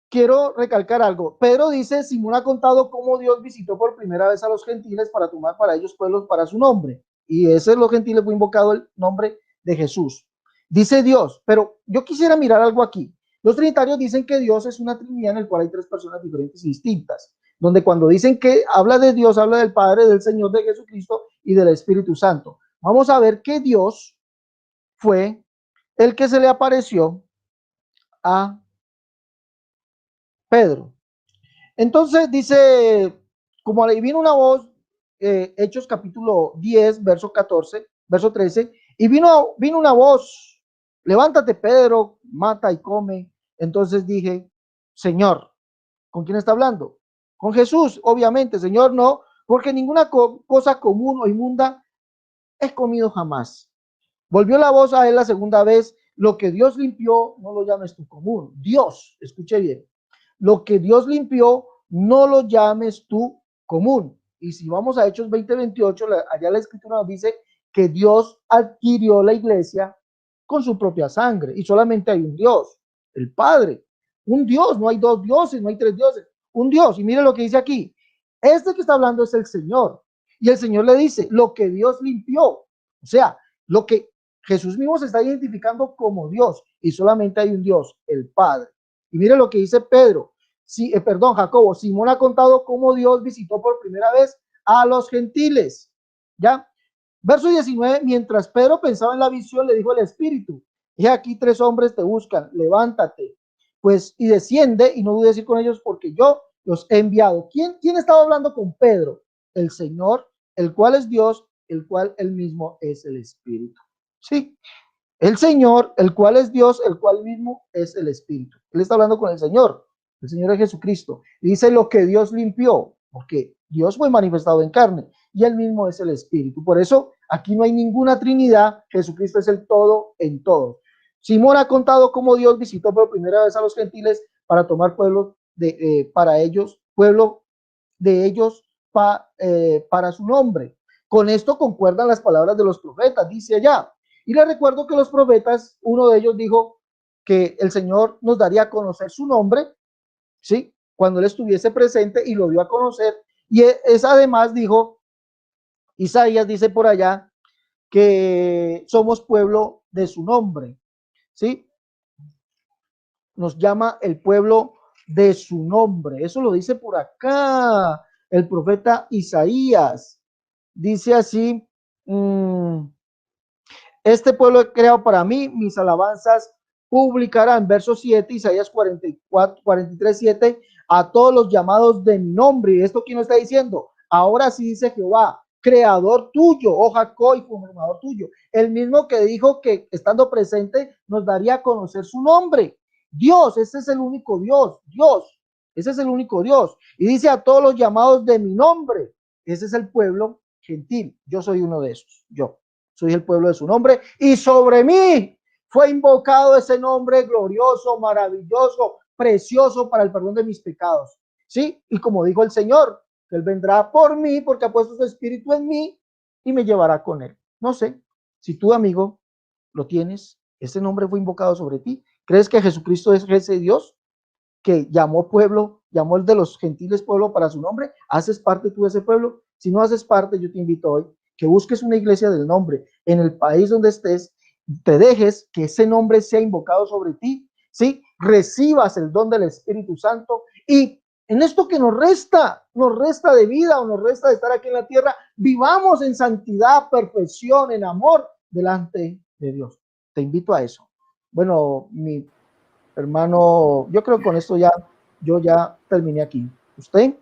[SPEAKER 1] quiero recalcar algo. Pedro dice, Simón ha contado cómo Dios visitó por primera vez a los gentiles para tomar para ellos pueblos para su nombre. Y ese es los gentiles fue invocado el nombre de Jesús. Dice Dios, pero yo quisiera mirar algo aquí. Los trinitarios dicen que Dios es una trinidad en el cual hay tres personas diferentes y distintas. Donde cuando dicen que habla de Dios, habla del Padre, del Señor, de Jesucristo y del Espíritu Santo. Vamos a ver que Dios fue el que se le apareció a Pedro. Entonces dice, como le vino una voz, Hechos capítulo 10, verso 14, verso 13, y vino una voz, levántate Pedro, mata y come. Entonces dije, Señor, ¿con quién está hablando? Con Jesús, obviamente, Señor, no, porque ninguna cosa común o inmunda he comido jamás. Volvió la voz a él la segunda vez, lo que Dios limpió, no lo llames tú común. Dios, escuche bien, lo que Dios limpió, no lo llames tú común. Y si vamos a Hechos 20:28, allá la escritura nos dice que Dios adquirió la iglesia con su propia sangre y solamente hay un Dios, el Padre. Un Dios, no hay dos dioses, no hay tres dioses, un Dios. Y mire lo que dice aquí. Este que está hablando es el Señor. Y el Señor le dice, lo que Dios limpió. O sea, lo que Jesús mismo se está identificando como Dios y solamente hay un Dios, el Padre. Y mire lo que dice Pedro, Jacobo, Simón ha contado cómo Dios visitó por primera vez a los gentiles. ¿Ya? Verso 19, mientras Pedro pensaba en la visión, le dijo el Espíritu, he aquí tres hombres te buscan, levántate, pues, y desciende y no dudes ir con ellos porque yo los he enviado. ¿Quién estaba hablando con Pedro? El Señor, el cual es Dios, el cual él mismo es el Espíritu. Sí, el Señor, el cual es Dios, el cual mismo es el Espíritu. Él está hablando con el Señor es Jesucristo. Y dice lo que Dios limpió, porque Dios fue manifestado en carne y él mismo es el Espíritu. Por eso aquí no hay ninguna Trinidad, Jesucristo es el todo en todo. Simón ha contado cómo Dios visitó por primera vez a los gentiles para tomar para ellos, pueblo de ellos para su nombre. Con esto concuerdan las palabras de los profetas, dice allá. Y les recuerdo que los profetas, uno de ellos dijo que el Señor nos daría a conocer su nombre, ¿sí? Cuando él estuviese presente y lo dio a conocer. Y es además dijo, Isaías dice por allá, que somos pueblo de su nombre, ¿sí? Nos llama el pueblo de su nombre. Eso lo dice por acá el profeta Isaías. Dice así, este pueblo he creado para mí, mis alabanzas publicarán. Verso 7, Isaías 43, 7, a todos los llamados de mi nombre. ¿Y esto quién lo está diciendo? Ahora sí dice Jehová, creador tuyo, oh Jacob, y formador tuyo. El mismo que dijo que estando presente nos daría a conocer su nombre. Dios, ese es el único Dios, Dios. Ese es el único Dios. Y dice a todos los llamados de mi nombre. Ese es el pueblo gentil. Yo soy uno de esos. Yo soy el pueblo de su nombre. Y sobre mí fue invocado ese nombre glorioso, maravilloso, precioso para el perdón de mis pecados. ¿Sí? Y como dijo el Señor, que Él vendrá por mí porque ha puesto su espíritu en mí y me llevará con Él. No sé, si tú, amigo, lo tienes, ese nombre fue invocado sobre ti. ¿Crees que Jesucristo es ese Dios que llamó pueblo, llamó el de los gentiles pueblo para su nombre? ¿Haces parte tú de ese pueblo? Si no haces parte, yo te invito hoy que busques una iglesia del nombre en el país donde estés, te dejes que ese nombre sea invocado sobre ti, ¿sí? Recibas el don del Espíritu Santo y en esto que nos resta de vida o nos resta de estar aquí en la tierra, vivamos en santidad, perfección, en amor delante de Dios. Te invito a eso. Bueno, mi hermano, yo creo que con esto yo ya terminé aquí. ¿Usted?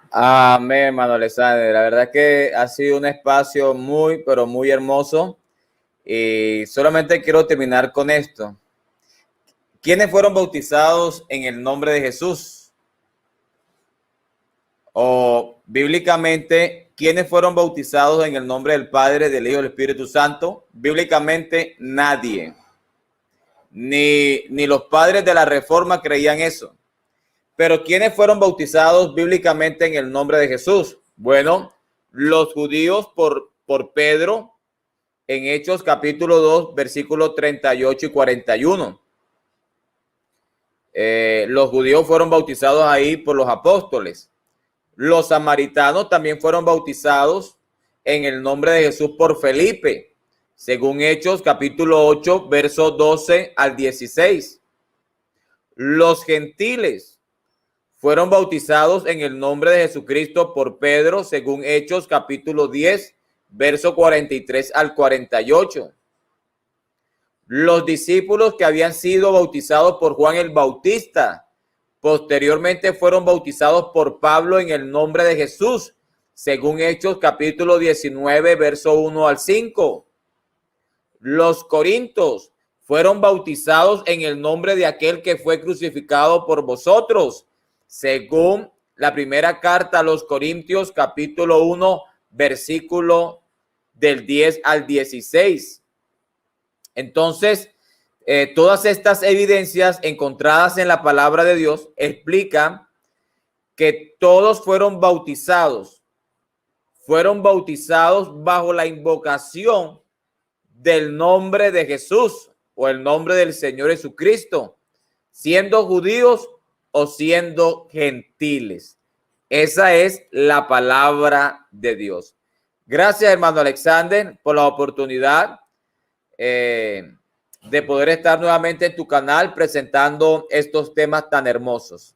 [SPEAKER 2] Amén, hermano Alexander. La verdad que ha sido un espacio muy, pero muy hermoso. Y solamente quiero terminar con esto. ¿Quiénes fueron bautizados en el nombre de Jesús? O bíblicamente, ¿quiénes fueron bautizados en el nombre del Padre, del Hijo y del Espíritu Santo? Bíblicamente, nadie. Ni los padres de la Reforma creían eso. Pero ¿quiénes fueron bautizados bíblicamente en el nombre de Jesús? Bueno, los judíos por Pedro en Hechos capítulo 2, versículos 38 y 41. Los judíos fueron bautizados ahí por los apóstoles. Los samaritanos también fueron bautizados en el nombre de Jesús por Felipe, según Hechos capítulo 8, versos 12 al 16. Los gentiles fueron bautizados en el nombre de Jesucristo por Pedro, según Hechos capítulo 10, verso 43 al 48. Los discípulos que habían sido bautizados por Juan el Bautista, posteriormente fueron bautizados por Pablo en el nombre de Jesús, según Hechos capítulo 19, verso 1 al 5. Los corintios fueron bautizados en el nombre de aquel que fue crucificado por vosotros, según la primera carta a los Corintios, capítulo 1, versículo del 10 al 16. Entonces, todas estas evidencias encontradas en la palabra de Dios explican que todos fueron bautizados bajo la invocación del nombre de Jesús o el nombre del Señor Jesucristo, siendo judíos o siendo gentiles. Esa es la palabra de Dios. Gracias, hermano Alexander, por la oportunidad de poder estar nuevamente en tu canal presentando estos temas tan hermosos.